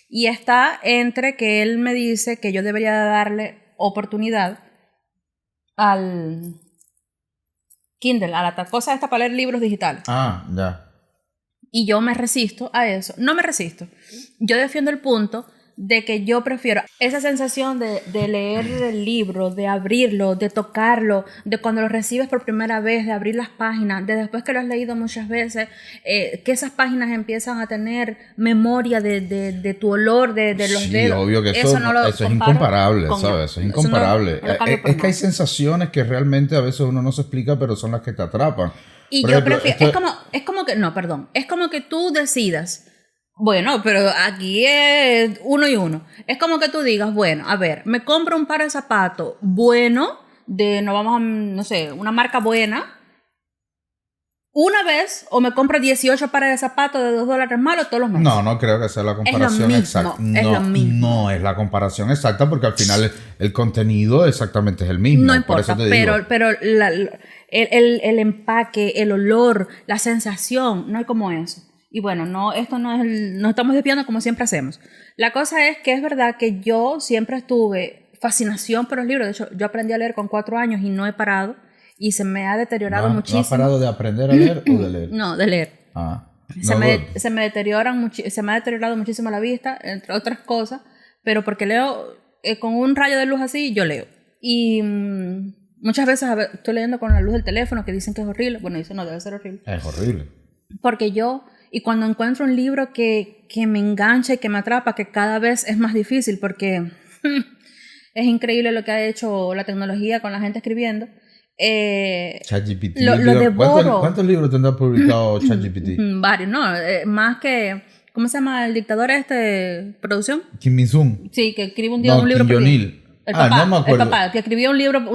y está entre que él me dice que yo debería darle oportunidad al Kindle, a la cosa esta para leer libros digitales. Ah, ya. Y yo me resisto a eso. No me resisto. Yo defiendo el punto de que yo prefiero esa sensación de leer el libro, de abrirlo, de tocarlo, de cuando lo recibes por primera vez, de abrir las páginas, de después que lo has leído muchas veces, que esas páginas empiezan a tener memoria de tu olor, de los Sí, dedos. obvio que eso no lo es comparo incomparable, con- ¿sabes? Eso es eso no- incomparable. no lo cambio por Es que hay nada. sensaciones que realmente a veces uno no se explica, pero son las que te atrapan. Y Por yo ejemplo, prefiero, es como que, no, perdón, es como que tú decidas, bueno, pero aquí es uno y uno. Es como que tú digas, bueno, a ver, me compro un par de zapatos bueno, no vamos a, no sé, una marca buena, una vez, o me compro 18 pares de zapatos de $2 malos todos los meses. No creo que sea la comparación mismo, exacta. es lo mismo. No es la comparación exacta porque al final el contenido exactamente es el mismo. No Por importa, eso te digo. pero el empaque, el olor, la sensación, no hay como eso. Y bueno, no, esto no es no estamos desviando como siempre hacemos. La cosa es que es verdad que yo siempre tuve fascinación por los libros. De hecho, yo aprendí a leer con 4 años y no he parado. Y se me ha deteriorado ¿No muchísimo. has parado de aprender a leer o de leer? No, de leer. Ah. Se No, me ha deteriorado muchísimo la vista, entre otras cosas, pero porque leo con un rayo de luz así, yo leo. Y muchas veces estoy leyendo con la luz del teléfono que dicen que es horrible. Bueno, dicen no, debe ser horrible. es horrible. Porque y cuando encuentro un libro que me engancha y que me atrapa, que cada vez es más difícil porque es increíble lo que ha hecho la tecnología con la gente escribiendo. ChatGPT. Lo devoro. ¿Cuántos libros tendrá publicado ChatGPT? Varios, no, más que, ¿cómo se llama el dictador producción? Kim Il-sung. Sí, que escribe un No, libro Kim por día. Jong-il. El papá, no me acuerdo. el papá, que escribía un libro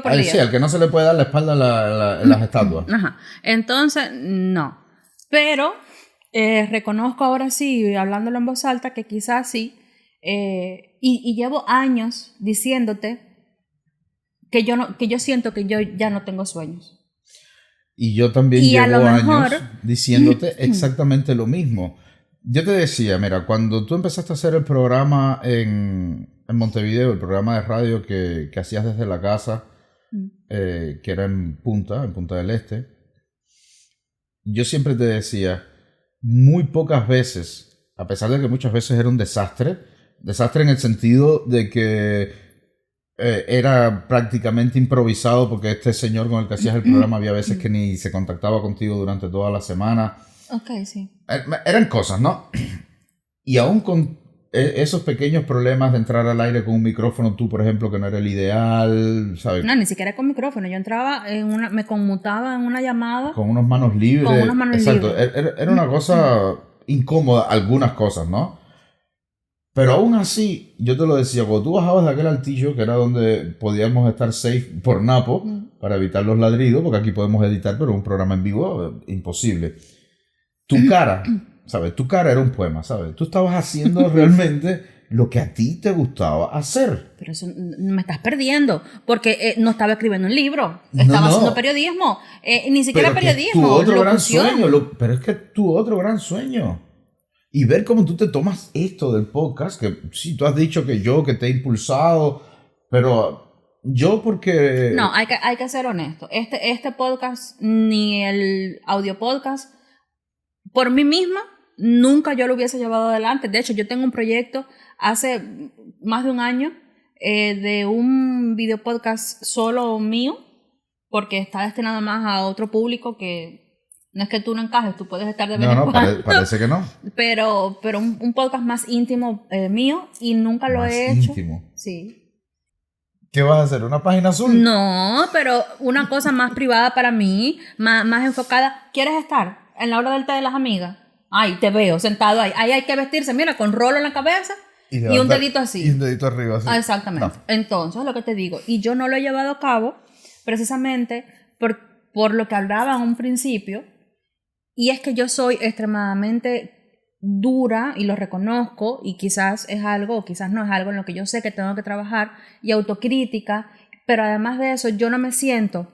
por día. Sí, al que no se le puede dar la espalda en las estatuas. Ajá. Entonces, no. Pero reconozco ahora sí, hablándolo en voz alta, que quizás sí. Y llevo años diciéndote que yo siento que yo ya no tengo sueños. Y yo también Y a llevo lo años mejor- diciéndote exactamente lo mismo. Yo te decía, mira, cuando tú empezaste a hacer el programa en Montevideo, el programa de radio que hacías desde la casa, que era en Punta del Este, yo siempre te decía, muy pocas veces, a pesar de que muchas veces era un desastre en el sentido de que era prácticamente improvisado porque este señor con el que hacías el programa había veces que ni se contactaba contigo durante toda la semana. Ok, sí. Eran cosas, ¿no? Y aún con esos pequeños problemas de entrar al aire con un micrófono, tú, por ejemplo, que no era el ideal, ¿sabes? No, ni siquiera con micrófono. Yo entraba me conmutaba en una llamada. Con unas manos libres. Con unas manos Exacto. libres. Era una cosa incómoda, algunas cosas, ¿no? Pero aún así, yo te lo decía, cuando tú bajabas de aquel altillo, que era donde podíamos estar safe por Napo, para evitar los ladridos, porque aquí podemos editar, pero un programa en vivo, imposible. Tu cara, ¿sabes? Tu cara era un poema, ¿sabes? Tú estabas haciendo realmente lo que a ti te gustaba hacer. Pero eso me estás perdiendo, porque no estaba escribiendo un libro, estaba haciendo periodismo, ni siquiera Pero que periodismo, tu otro gran locución. sueño, pero es que tu otro gran sueño. Y ver cómo tú te tomas esto del podcast, que sí, tú has dicho que te he impulsado, pero yo porque... No, hay que ser honesto. Este podcast, ni el audio podcast, por mí misma, nunca yo lo hubiese llevado adelante. De hecho, yo tengo un proyecto hace más de un año de un video podcast solo mío, porque está destinado más a otro público que no es que tú no encajes, tú puedes estar de vez en No, cuando. parece que no. Pero un podcast más íntimo mío y nunca lo Más he hecho. íntimo. Sí. ¿Qué vas a hacer? ¿Una página azul? No, pero una cosa más privada para mí, más enfocada. ¿Quieres estar en la hora del té de las amigas? Ay, te veo sentado ahí. Ahí hay que vestirse, mira, con rolo en la cabeza y un dedito así. Y un dedito arriba, así. Ah, exactamente. No. Entonces, lo que te digo, y yo no lo he llevado a cabo precisamente por lo que hablaba en un principio, y es que yo soy extremadamente dura y lo reconozco, y quizás es algo o quizás no es algo en lo que yo sé que tengo que trabajar, y autocrítica, pero además de eso yo no me siento,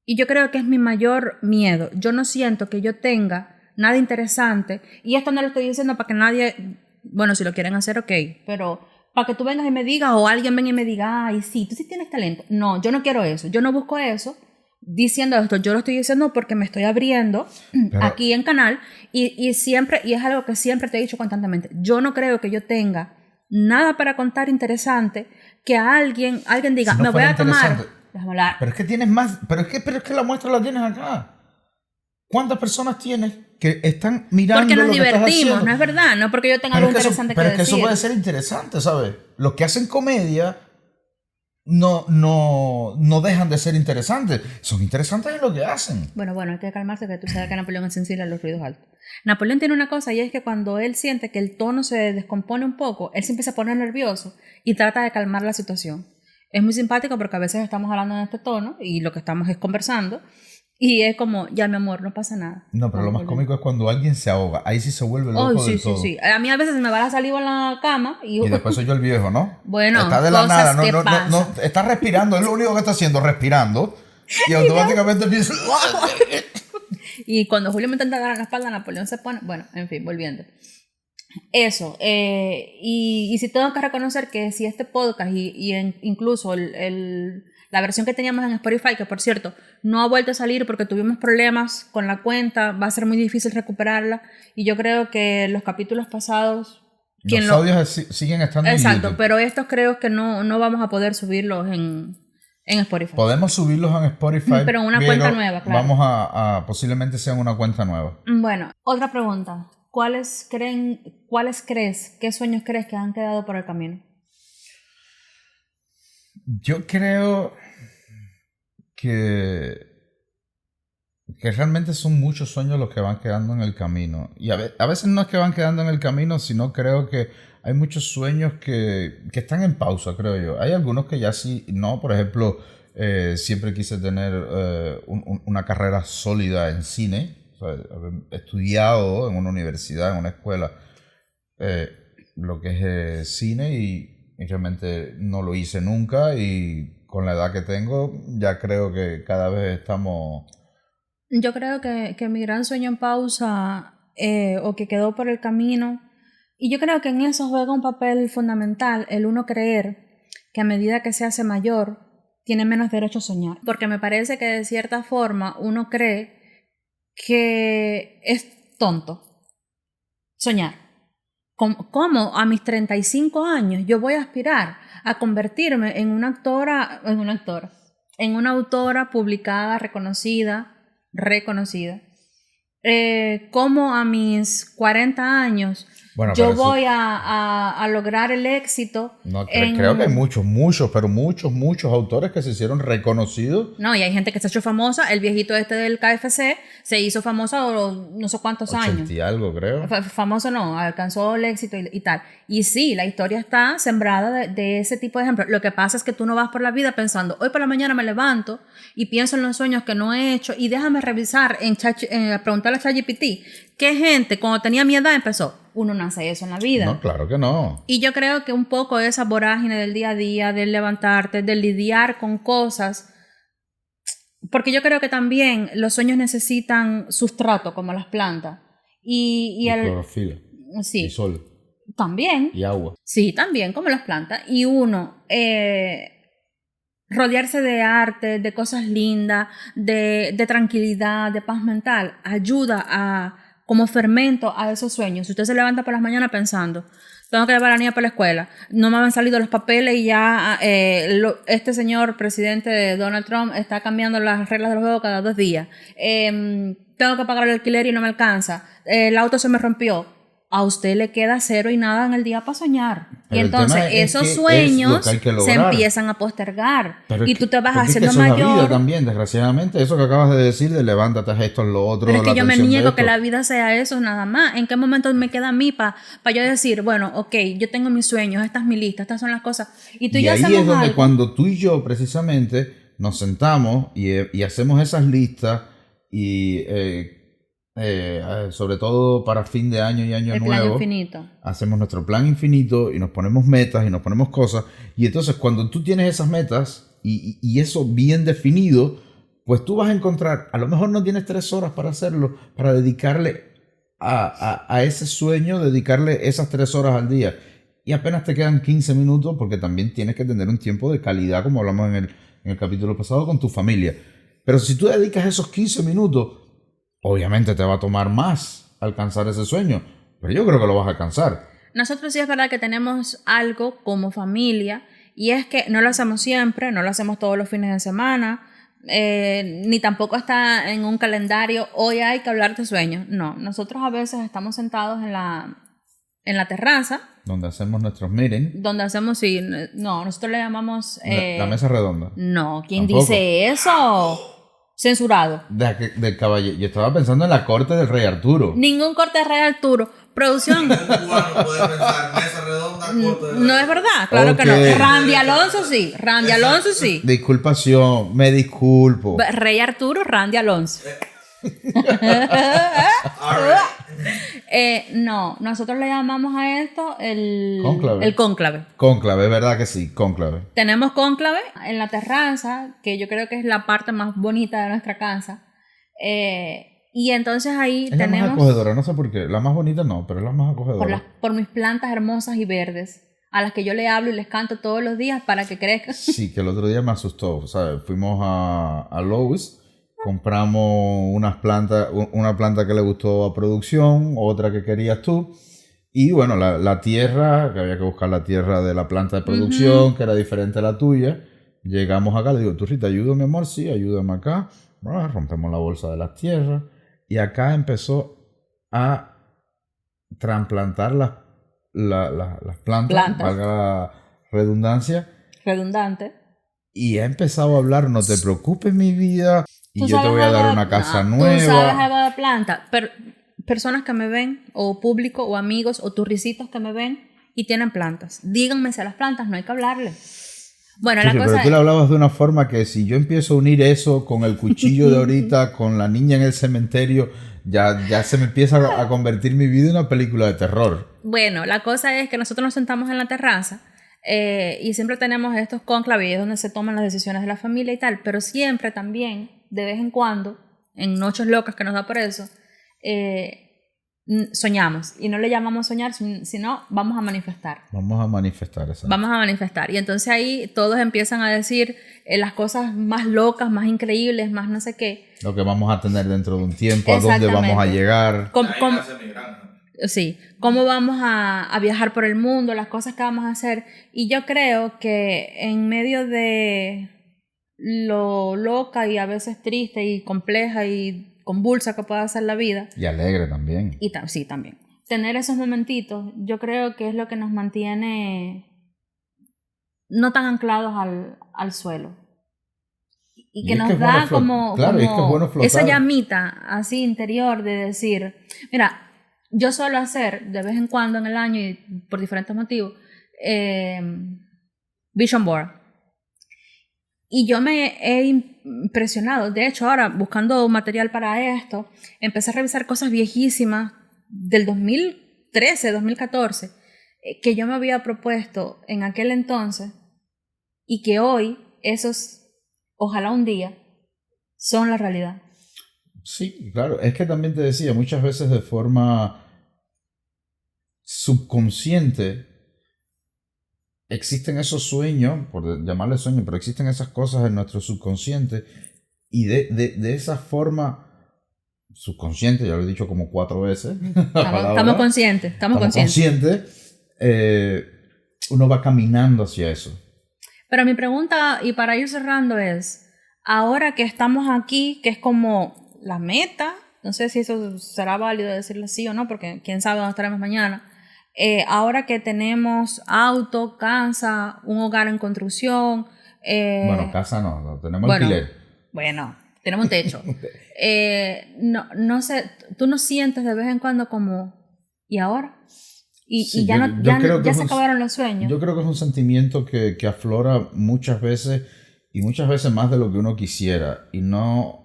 y yo creo que es mi mayor miedo, yo no siento que yo tenga nada interesante, y esto no lo estoy diciendo para que nadie, bueno, si lo quieren hacer, ok, pero para que tú vengas y me digas, o alguien venga y me diga, ay, sí, tú sí tienes talento. No, yo no quiero eso, yo no busco eso diciendo esto, yo lo estoy diciendo porque me estoy abriendo aquí en canal y siempre, y es algo que siempre te he dicho constantemente, yo no creo que yo tenga nada para contar interesante que alguien diga, Si no me voy fuera a tomar. interesante. Déjame hablar. Pero es que tienes más, pero es que la muestra la tienes acá. ¿Cuántas personas tienes que están mirando Porque nos lo que estás divertimos, haciendo? no es verdad, no porque yo tenga Pero algo es que interesante pero que es que eso decir. puede ser interesante, ¿sabes? Los que hacen comedia no dejan de ser interesantes. Son interesantes en lo que hacen. Bueno, hay que calmarse, que tú sabes que Napoleón es sensible a los ruidos altos. Napoleón tiene una cosa y es que cuando él siente que el tono se descompone un poco, él se empieza a poner nervioso y trata de calmar la situación. Es muy simpático porque a veces estamos hablando en este tono y lo que estamos es conversando y es como, ya mi amor, no pasa nada. No, pero lo más cómico es cuando alguien se ahoga. Ahí sí se vuelve loco Sí, del sí, todo. sí. A mí a veces se me va la saliva en la cama y... Y después soy yo el viejo, ¿no? Bueno, está de la cosas nada, que pasan. está respirando, es lo único que está haciendo, respirando. Y automáticamente empieza. Y cuando Julio me intenta dar en la espalda, Napoleón se pone... Bueno, en fin, volviendo. Eso. Y sí tengo que reconocer que si este podcast incluso la versión que teníamos en Spotify, que por cierto no ha vuelto a salir porque tuvimos problemas con la cuenta, va a ser muy difícil recuperarla. Y yo creo que los capítulos pasados... Los audios siguen estando en Exacto, YouTube. pero estos creo que no vamos a poder subirlos en Spotify. Podemos subirlos en Spotify. Pero en una cuenta nueva, claro. Vamos a posiblemente sea en una cuenta nueva. Bueno, otra pregunta. ¿Qué sueños crees que han quedado por el camino? Yo creo que realmente son muchos sueños los que van quedando en el camino. Y a veces no es que van quedando en el camino, sino creo que hay muchos sueños que están en pausa, creo yo. Hay algunos que ya sí, no. Por ejemplo, siempre quise tener una carrera sólida en cine. O sea, haber estudiado en una universidad, en una escuela, lo que es cine y realmente no lo hice nunca y con la edad que tengo ya creo que cada vez estamos... Yo creo que mi gran sueño en pausa o que quedó por el camino, y yo creo que en eso juega un papel fundamental el uno creer que a medida que se hace mayor tiene menos derecho a soñar, porque me parece que de cierta forma uno cree que es tonto soñar. ¿Cómo a mis 35 años yo voy a aspirar a convertirme en una autora publicada, reconocida? ¿Cómo a mis 40 años yo voy a lograr el éxito? No, creo que hay muchos autores que se hicieron reconocidos. No, y hay gente que se ha hecho famosa. El viejito este del KFC se hizo famoso no sé cuántos 80 años. Y algo, creo. Famoso no, alcanzó el éxito y tal. Y sí, la historia está sembrada de ese tipo de ejemplos. Lo que pasa es que tú no vas por la vida pensando, hoy por la mañana me levanto y pienso en los sueños que no he hecho y déjame revisar, preguntarle a ChatGPT, ¿qué gente cuando tenía mi edad empezó? Uno no hace eso en la vida. No, claro que no. Y yo creo que un poco esa vorágine del día a día, del levantarte, del lidiar con cosas, porque yo creo que también los sueños necesitan sustrato, como las plantas. Y clorofila. Sí. Y sol. También. Y agua. Sí, también, como las plantas. Y uno, rodearse de arte, de cosas lindas, de tranquilidad, de paz mental, ayuda como fermento a esos sueños. Si usted se levanta por las mañanas pensando, tengo que llevar a la niña para la escuela, no me han salido los papeles y ya este señor presidente de Donald Trump está cambiando las reglas del juego cada 2 días, tengo que pagar el alquiler y no me alcanza, el auto se me rompió. A usted le queda 0 y nada en el día para soñar. Pero y entonces esos sueños se empiezan a postergar. Pero y tú te vas haciendo eso es la vida mayor. también, desgraciadamente. Eso que acabas de decir de levántate, haz esto, lo otro. Pero es que yo me niego que la la vida sea eso nada más. ¿En qué momento me queda a mí para yo decir, bueno, ok, yo tengo mis sueños, esta es mi lista, estas son las cosas? Y tú y ya ahí hacemos es donde algo. cuando tú y yo precisamente nos sentamos y hacemos esas listas y sobre todo para fin de año y año el nuevo, plan infinito. hacemos nuestro plan infinito y nos ponemos metas y nos ponemos cosas. Y entonces cuando tú tienes esas metas y eso bien definido, pues tú vas a encontrar, a lo mejor no tienes 3 horas para hacerlo, para dedicarle a ese sueño, dedicarle esas 3 horas al día. Y apenas te quedan 15 minutos porque también tienes que tener un tiempo de calidad, como hablamos en el capítulo pasado, con tu familia. Pero si tú dedicas esos 15 minutos, obviamente te va a tomar más alcanzar ese sueño, pero yo creo que lo vas a alcanzar. Nosotros sí es verdad que tenemos algo como familia y es que no lo hacemos siempre, no lo hacemos todos los fines de semana, ni tampoco está en un calendario, hoy hay que hablar de sueños. No, nosotros a veces estamos sentados en la terraza. Donde hacemos nuestros meetings. Donde hacemos, sí, no, nosotros le llamamos... La mesa redonda. No, ¿quién ¿Tampoco? dice eso? Censurado. Del caballero. Yo estaba pensando en la corte del rey Arturo. Ningún corte de Rey Arturo. Producción. Un cubano puede pensar mesa redonda, corte de No es verdad, claro que Ok. no. Randy Alonso sí, Randy Alonso sí. Disculpación, me disculpo. Rey Arturo, Randy Alonso. Alright. No, nosotros le llamamos a esto Cónclave. el cónclave. Cónclave, es verdad que sí, cónclave. Tenemos cónclave en la terraza, que yo creo que es la parte más bonita de nuestra casa. Y entonces ahí Es la más tenemos acogedora, no sé por qué. La más bonita no, pero es la más acogedora. por mis plantas hermosas y verdes, a las que yo le hablo y les canto todos los días para que crezcan. Sí, que el otro día me asustó, ¿sabes? Fuimos a Lowe's, compramos una planta que le gustó a producción, otra que querías tú, y bueno, la tierra, que había que buscar la tierra de la planta de producción, que era diferente a la tuya. Llegamos acá, le digo, ¿tú Rita, ayudo, mi amor? Sí, ayúdame acá. Bueno, rompemos la bolsa de las tierras, y acá empezó a trasplantar las plantas, valga la redundancia. Redundante. Y ha empezado a hablar, no te preocupes mi vida, y ¿Tú yo te sabes voy a algo dar de- una casa no, ¿Tú sabes nueva. algo de planta? Personas que me ven, o público, o amigos, o turricitos que me ven y tienen plantas. Díganme si a las plantas no hay que hablarle. Bueno, la Sí, cosa pero tú le es... hablabas de una forma que si yo empiezo a unir eso con el cuchillo de ahorita, con la niña en el cementerio, ya se me empieza a convertir mi vida en una película de terror. Bueno, la cosa es que nosotros nos sentamos en la terraza y siempre tenemos estos cónclaves donde se toman las decisiones de la familia y tal, pero siempre también, de vez en cuando, en noches locas que nos da por eso, soñamos. Y no le llamamos soñar, sino vamos a manifestar. Vamos a manifestar eso. Vamos a manifestar. Y entonces ahí todos empiezan a decir las cosas más locas, más increíbles, más no sé qué. Lo que vamos a tener dentro de un tiempo, a dónde vamos a Exactamente. llegar. ¿Cómo, Ahí cómo- nace mi granja. sí, cómo vamos a viajar por el mundo, las cosas que vamos a hacer. Y yo creo que en medio de lo loca y a veces triste y compleja y convulsa que pueda ser la vida, Y alegre también. y sí, también, tener esos momentitos, yo creo que es lo que nos mantiene no tan anclados al suelo. Y que es nos que es da bueno como, claro, como es que es bueno flotar. esa llamita así interior de decir, mira, yo suelo hacer de vez en cuando en el año y por diferentes motivos vision board. Y yo me he impresionado. De hecho, ahora buscando material para esto, empecé a revisar cosas viejísimas del 2013, 2014, que yo me había propuesto en aquel entonces y que hoy, esos, ojalá un día, son la realidad. Sí, claro. Es que también te decía, muchas veces de forma subconsciente existen esos sueños, por llamarle sueños, pero existen esas cosas en nuestro subconsciente y de esa forma subconsciente, ya lo he dicho como 4 veces, Estamos conscientes, estamos conscientes. consciente, uno va caminando hacia eso. Pero mi pregunta, y para ir cerrando, es, ahora que estamos aquí, que es como la meta, no sé si eso será válido decirle sí o no, porque quién sabe dónde estaremos mañana, ahora que tenemos auto, casa, un hogar en construcción. Bueno, casa no tenemos bueno, alquiler. Bueno, tenemos un techo. No sé, tú no sientes de vez en cuando como, ¿y ahora? Y Sí, ya, yo creo que ya es se un- acabaron los sueños. Yo creo que es un sentimiento que aflora muchas veces y muchas veces más de lo que uno quisiera y no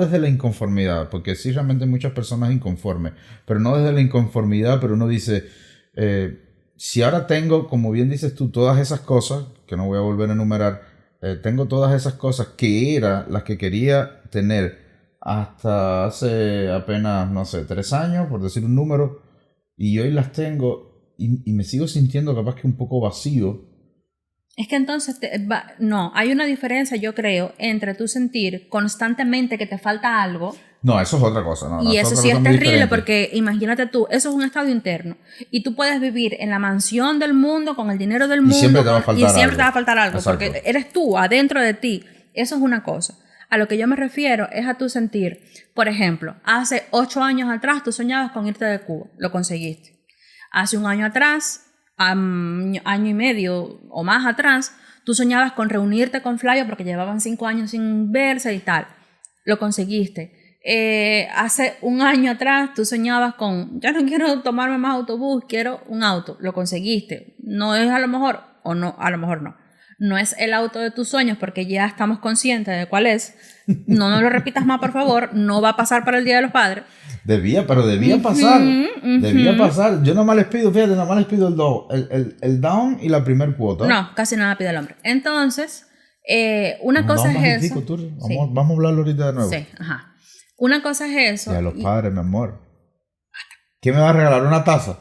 desde la inconformidad, porque sí realmente hay muchas personas inconformes, pero no desde la inconformidad, pero uno dice, si ahora tengo, como bien dices tú, todas esas cosas, que no voy a volver a enumerar, tengo todas esas cosas que eran las que quería tener hasta hace apenas, no sé, 3 años, por decir un número, y hoy las tengo y me sigo sintiendo capaz que un poco vacío. Es que entonces, no, hay una diferencia, yo creo, entre tú sentir constantemente que te falta algo No, eso es otra cosa. No, Y es eso otra sí cosa es muy terrible diferente. porque imagínate tú, eso es un estado interno. Y tú puedes vivir en la mansión del mundo, con el dinero del Y mundo. siempre te va a y faltar siempre algo. te va a faltar algo. Exacto. Porque eres tú, adentro de ti. Eso es una cosa. A lo que yo me refiero es a tu sentir. Por ejemplo, hace 8 años atrás tú soñabas con irte de Cuba. Lo conseguiste. Hace un año atrás, año y medio o más atrás, tú soñabas con reunirte con Flavio porque llevaban 5 años sin verse y tal. Lo conseguiste. Hace un año atrás tú soñabas con, ya no quiero tomarme más autobús, quiero un auto. Lo conseguiste. No es a lo mejor, o no, a lo mejor no. No es el auto de tus sueños porque ya estamos conscientes de cuál es. No nos lo repitas más, por favor. No va a pasar para el Día de los Padres. Debía pasar. Debía pasar. Yo nomás les pido, fíjate, nomás les pido el down y la primer cuota. No, casi nada pide el hombre. Entonces, una Nos cosa damos es magnífico, eso. Turri. Sí. Vamos a hablarlo ahorita de nuevo. Sí, ajá. Una cosa es eso. Y a los padres, mi amor. ¿Qué me va a regalar? ¿Una taza?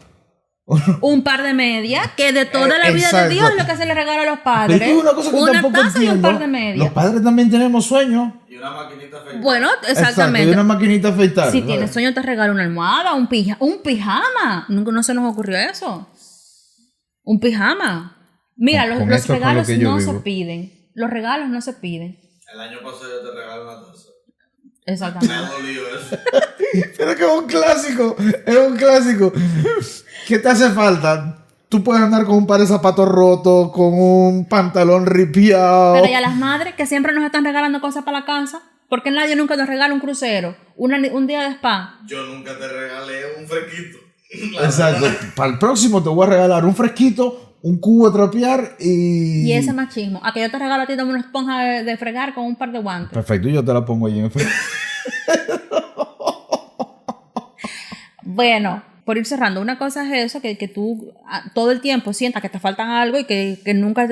Un par de medias, que de toda la vida Exacto. de Dios es lo que se le regala a los Pero padres. es que una cosa que tampoco taza y un entiendo. par de medias. Los padres también tenemos sueños. Y una maquinita feliz. Bueno, Exacto, exactamente. y una maquinita afeitar. Si tienes sueño, te regalo una almohada, un pijama. Nunca no se nos ocurrió eso. Un pijama. Mira, Con los esto es con lo regalos que yo no vivo. se piden. Los regalos no se piden. El año pasado yo te regalé una taza. Me Exactamente. ha dolido eso. Pero que es un clásico. Es un clásico. ¿Qué te hace falta? Tú puedes andar con un par de zapatos rotos, con un pantalón ripiado. Pero y a las madres que siempre nos están regalando cosas para la casa, ¿por qué nadie nunca nos regala un crucero? Un día de spa. Yo nunca te regalé un fresquito. Exacto. Para el próximo te voy a regalar un fresquito, un cubo de trapear y... Y ese machismo. A que yo te regalo a ti también una esponja de fregar con un par de guantes. Perfecto, yo te la pongo ahí en el Bueno, por ir cerrando, una cosa es eso, que tú todo el tiempo sientas que te faltan algo y que nunca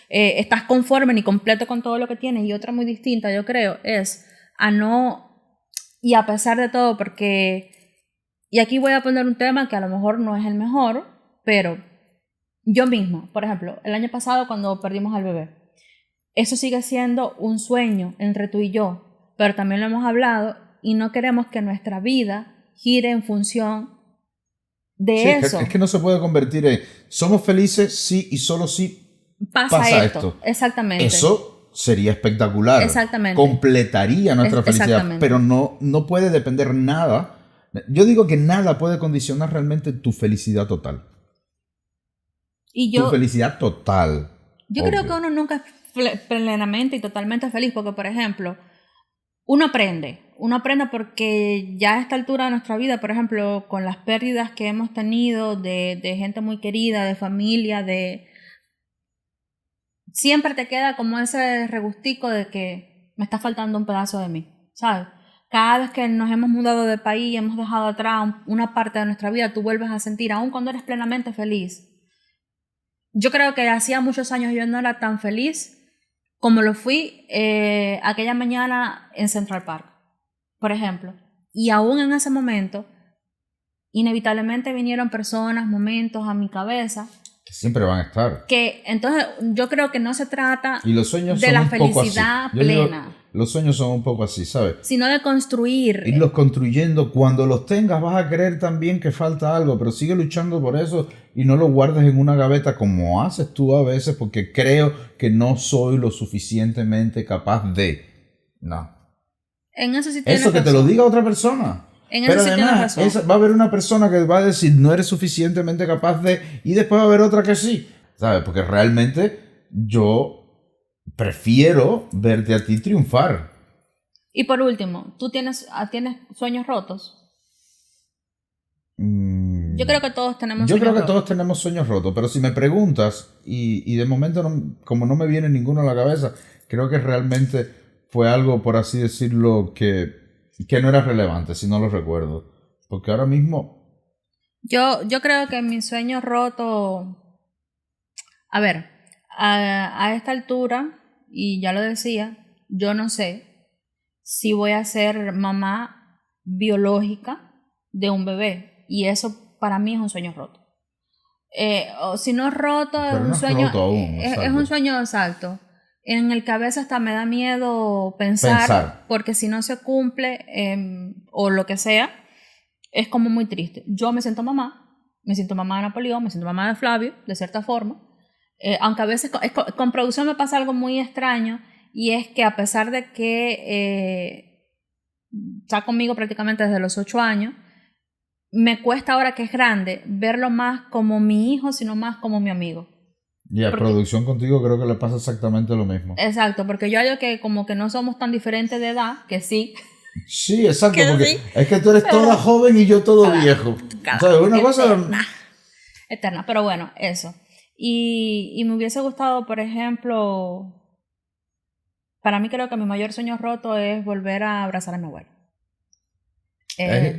estás conforme ni completo con todo lo que tienes. Y otra muy distinta, yo creo, es a no, y a pesar de todo, porque, y aquí voy a poner un tema que a lo mejor no es el mejor, pero yo misma, por ejemplo, el año pasado cuando perdimos al bebé, eso sigue siendo un sueño entre tú y yo, pero también lo hemos hablado y no queremos que nuestra vida gire en función de Sí, eso. es que no se puede convertir en somos felices sí y solo sí pasa esto. Exactamente. Eso sería espectacular. Exactamente. Completaría nuestra felicidad, exactamente. pero no puede depender nada. Yo digo que nada puede condicionar realmente tu felicidad total. Y Tu felicidad total. yo creo que uno nunca es plenamente y totalmente feliz, porque, por ejemplo, uno aprende porque ya a esta altura de nuestra vida, por ejemplo, con las pérdidas que hemos tenido de gente muy querida, de familia, siempre te queda como ese regustico de que me está faltando un pedazo de mí, ¿sabes? Cada vez que nos hemos mudado de país y hemos dejado atrás una parte de nuestra vida, tú vuelves a sentir, aun cuando eres plenamente feliz. Yo creo que hacía muchos años yo no era tan feliz como lo fui aquella mañana en Central Park, por ejemplo. Y aún en ese momento, inevitablemente vinieron personas, momentos a mi cabeza. Que siempre van a estar. Que entonces yo creo que no se trata Y los sueños de son la un poco felicidad así. Yo digo, plena, los sueños son un poco así, ¿sabes? sino de construir. Irlos construyendo. Cuando los tengas vas a creer también que falta algo, pero sigue luchando por eso y no lo guardes en una gaveta como haces tú a veces porque creo que no soy lo suficientemente capaz de. No. En eso sí tienes Eso que te razón. lo diga otra persona. En eso Pero sí tienes además razón. va a haber una persona que va a decir no eres suficientemente capaz de y después va a haber otra que sí. ¿Sabes? Porque realmente yo prefiero verte a ti triunfar. Y por último, ¿tú tienes sueños rotos? Yo creo que todos tenemos Yo sueños creo que rotos. todos tenemos sueños rotos, pero si me preguntas, y de momento como no me viene ninguno a la cabeza, creo que realmente fue algo, por así decirlo, que no era relevante, si no lo recuerdo. Porque ahora mismo... Yo creo que mi sueño roto... A ver, a esta altura, y ya lo decía, yo no sé si voy a ser mamá biológica de un bebé. Y eso para mí es un sueño roto. O si no es roto, es Pero un no es sueño... roto aún, es exacto. un sueño exacto. en el que a veces hasta me da miedo pensar. Porque si no se cumple o lo que sea, es como muy triste. Yo me siento mamá de Napoleón, me siento mamá de Flavio, de cierta forma, aunque a veces con producción me pasa algo muy extraño, y es que a pesar de que está conmigo prácticamente desde los 8 años, me cuesta ahora que es grande verlo más como mi hijo, sino más como mi amigo. Y a producción contigo creo que le pasa exactamente lo mismo. Exacto, porque yo hallo que como que no somos tan diferentes de edad, que sí. Sí, exacto, que porque sí, es que tú eres toda joven y yo todo viejo. ¿Sabes? Una cosa... Eterna, pero bueno, eso. Y me hubiese gustado, por ejemplo, para mí creo que mi mayor sueño roto es volver a abrazar a mi abuelo.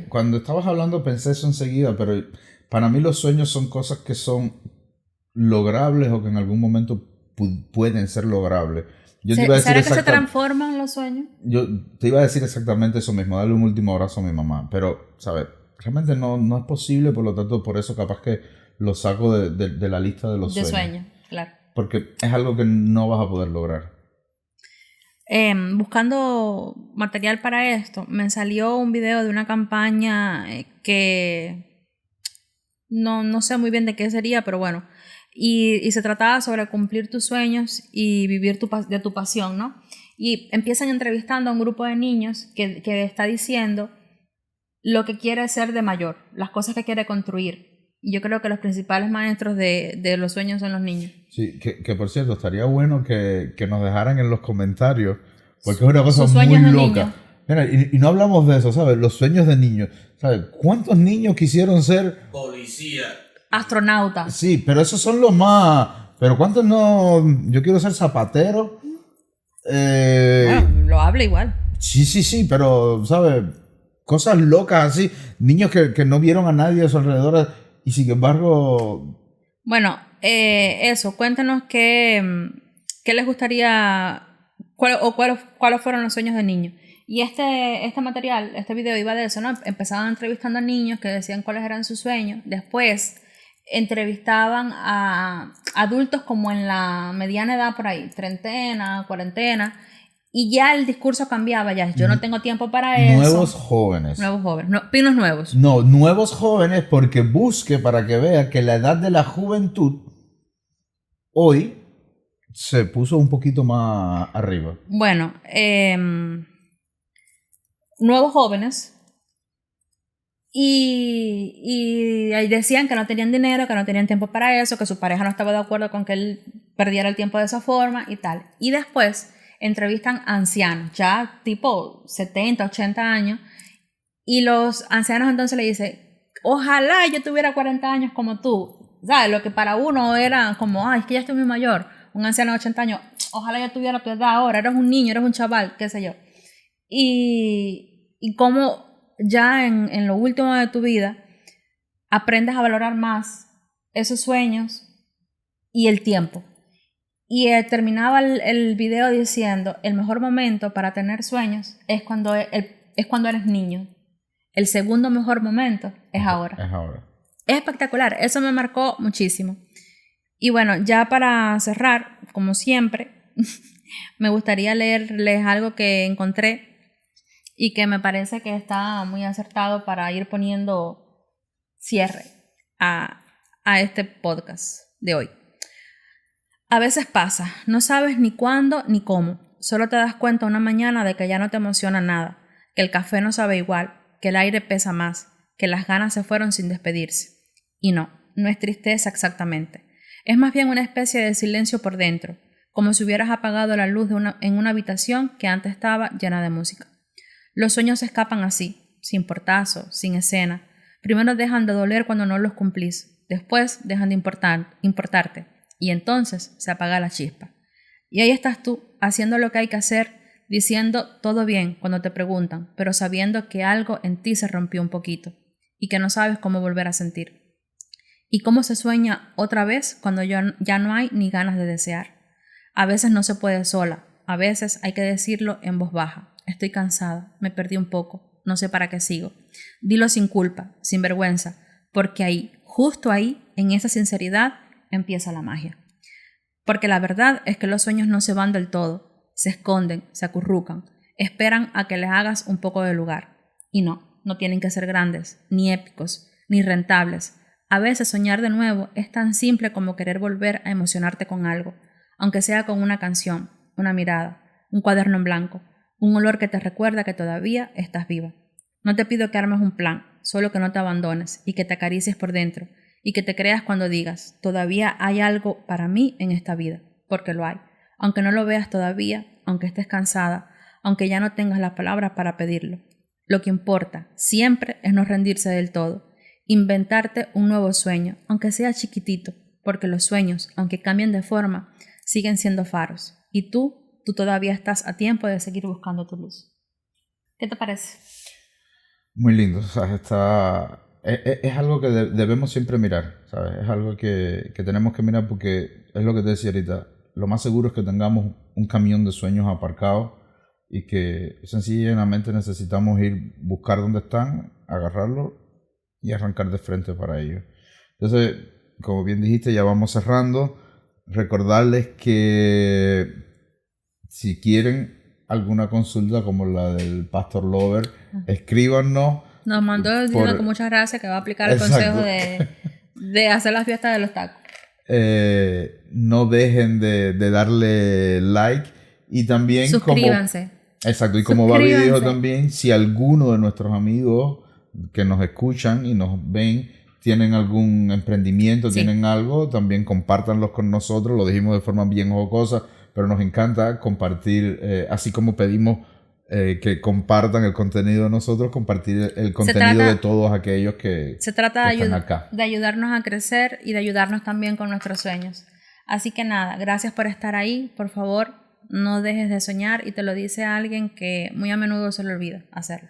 Cuando estabas hablando pensé eso enseguida, pero para mí los sueños son cosas que son logrables o que en algún momento pueden ser logrables. ¿Será que se transforman los sueños? Yo te iba a decir exactamente eso mismo, darle un último abrazo a mi mamá, pero, ¿sabes? Realmente no es posible, por lo tanto, por eso capaz que lo saco de la lista de los sueños. De sueños, claro. Porque es algo que no vas a poder lograr. Buscando material para esto, me salió un video de una campaña que no sé muy bien de qué sería, pero bueno, y se trataba sobre cumplir tus sueños y vivir de tu pasión, ¿no? Y empiezan entrevistando a un grupo de niños que está diciendo lo que quiere ser de mayor, las cosas que quiere construir. Y yo creo que los principales maestros de los sueños son los niños. Sí, que por cierto, estaría bueno que nos dejaran en los comentarios, porque es una cosa muy loca. Niño. Mira, y no hablamos de eso, ¿sabes? Los sueños de niños. ¿Sabes? ¿Cuántos niños quisieron ser policía? Astronauta. Sí, pero esos son los más... Pero ¿cuántos no...? Yo quiero ser zapatero. Bueno, lo habla igual. Sí, pero, ¿sabes? Cosas locas así. Niños que no vieron a nadie a su alrededor y sin embargo... Bueno, eso. Cuéntanos qué les gustaría... ¿Cuáles fueron los sueños de niños? Y este material, este video iba de eso, ¿no? Empezaban entrevistando a niños que decían cuáles eran sus sueños. Después entrevistaban a adultos como en la mediana edad por ahí, treintena, cuarentena, y ya el discurso cambiaba, ya yo no tengo tiempo para eso. Nuevos jóvenes. Pinos nuevos. No, nuevos jóvenes, porque busque para que vea que la edad de la juventud hoy se puso un poquito más arriba. Bueno, nuevos jóvenes. Y decían que no tenían dinero, que no tenían tiempo para eso, que su pareja no estaba de acuerdo con que él perdiera el tiempo de esa forma y tal. Y después entrevistan a ancianos, ya tipo 70, 80 años, y los ancianos entonces le dicen, ojalá yo tuviera 40 años como tú. ¿Sabes? Lo que para uno era como, ay, es que ya estoy muy mayor. Un anciano de 80 años, ojalá yo tuviera tu edad ahora, eres un niño, eres un chaval, qué sé yo. Y cómo ya en lo último de tu vida aprendes a valorar más esos sueños y el tiempo. Y terminaba el video diciendo, el mejor momento para tener sueños es cuando eres niño. El segundo mejor momento es ahora. Es espectacular, eso me marcó muchísimo. Y bueno, ya para cerrar, como siempre, me gustaría leerles algo que encontré y que me parece que está muy acertado para ir poniendo cierre a este podcast de hoy. A veces pasa, no sabes ni cuándo ni cómo, solo te das cuenta una mañana de que ya no te emociona nada, que el café no sabe igual, que el aire pesa más, que las ganas se fueron sin despedirse. Y no es tristeza exactamente, es más bien una especie de silencio por dentro, como si hubieras apagado la luz en una habitación que antes estaba llena de música. Los sueños se escapan así, sin portazo, sin escena. Primero dejan de doler cuando no los cumplís, después dejan de importarte, y entonces se apaga la chispa. Y ahí estás tú, haciendo lo que hay que hacer, diciendo todo bien cuando te preguntan, pero sabiendo que algo en ti se rompió un poquito, y que no sabes cómo volver a sentir. Y cómo se sueña otra vez cuando ya no hay ni ganas de desear. A veces no se puede sola, a veces hay que decirlo en voz baja. Estoy cansada, me perdí un poco, no sé para qué sigo. Dilo sin culpa, sin vergüenza, porque ahí, justo ahí, en esa sinceridad, empieza la magia. Porque la verdad es que los sueños no se van del todo, se esconden, se acurrucan, esperan a que les hagas un poco de lugar. Y no tienen que ser grandes, ni épicos, ni rentables. A veces soñar de nuevo es tan simple como querer volver a emocionarte con algo, aunque sea con una canción, una mirada, un cuaderno en blanco, un olor que te recuerda que todavía estás viva. No te pido que armes un plan, solo que no te abandones y que te acaricies por dentro y que te creas cuando digas, todavía hay algo para mí en esta vida, porque lo hay. Aunque no lo veas todavía, aunque estés cansada, aunque ya no tengas las palabras para pedirlo. Lo que importa siempre es no rendirse del todo, inventarte un nuevo sueño, aunque sea chiquitito, porque los sueños, aunque cambien de forma, siguen siendo faros. Y tú todavía estás a tiempo de seguir buscando tu luz. ¿Qué te parece? Muy lindo, ¿sabes? Es algo que debemos siempre mirar, ¿sabes? Es algo que tenemos que mirar porque es lo que te decía ahorita. Lo más seguro es que tengamos un camión de sueños aparcado y que sencillamente necesitamos ir buscar dónde están, agarrarlo y arrancar de frente para ellos. Entonces, como bien dijiste, ya vamos cerrando. Recordarles que si quieren alguna consulta como la del Pastor Lover, escríbanos. Nos mandó diciendo que muchas gracias, que va a aplicar el consejo de hacer la fiesta de los tacos. No dejen de darle like y también suscríbanse. Exacto, y como Babi dijo también, si alguno de nuestros amigos que nos escuchan y nos ven tienen algún emprendimiento, tienen algo, también compártanlos con nosotros. Lo dijimos de forma bien jocosa, pero nos encanta compartir, así como pedimos que compartan el contenido de nosotros, compartir el contenido de todos aquellos que están acá. De ayudarnos a crecer y de ayudarnos también con nuestros sueños. Así que nada, gracias por estar ahí. Por favor, no dejes de soñar, y te lo dice alguien que muy a menudo se le olvida hacerlo.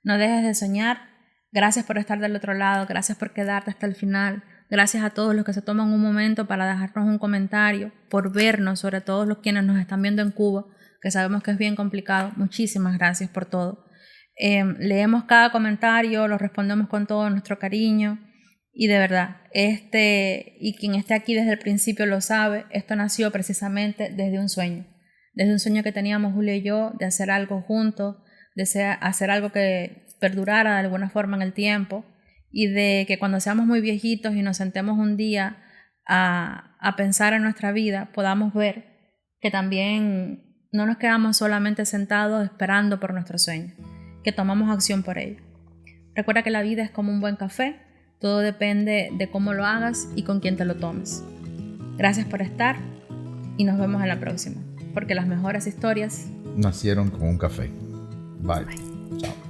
No dejes de soñar. Gracias por estar del otro lado, gracias por quedarte hasta el final. Gracias a todos los que se toman un momento para dejarnos un comentario, por vernos, sobre todo los quienes nos están viendo en Cuba, que sabemos que es bien complicado. Muchísimas gracias por todo. Leemos cada comentario, lo respondemos con todo nuestro cariño, y de verdad, y quien esté aquí desde el principio lo sabe, esto nació precisamente desde un sueño que teníamos Julio y yo, de hacer algo juntos, de hacer algo que perdurara de alguna forma en el tiempo, y de que cuando seamos muy viejitos y nos sentemos un día a pensar en nuestra vida, podamos ver que también no nos quedamos solamente sentados esperando por nuestro sueño, que tomamos acción por ello. Recuerda que la vida es como un buen café, todo depende de cómo lo hagas y con quién te lo tomes. Gracias por estar y nos vemos en la próxima, porque las mejores historias nacieron con un café. Bye. Chao.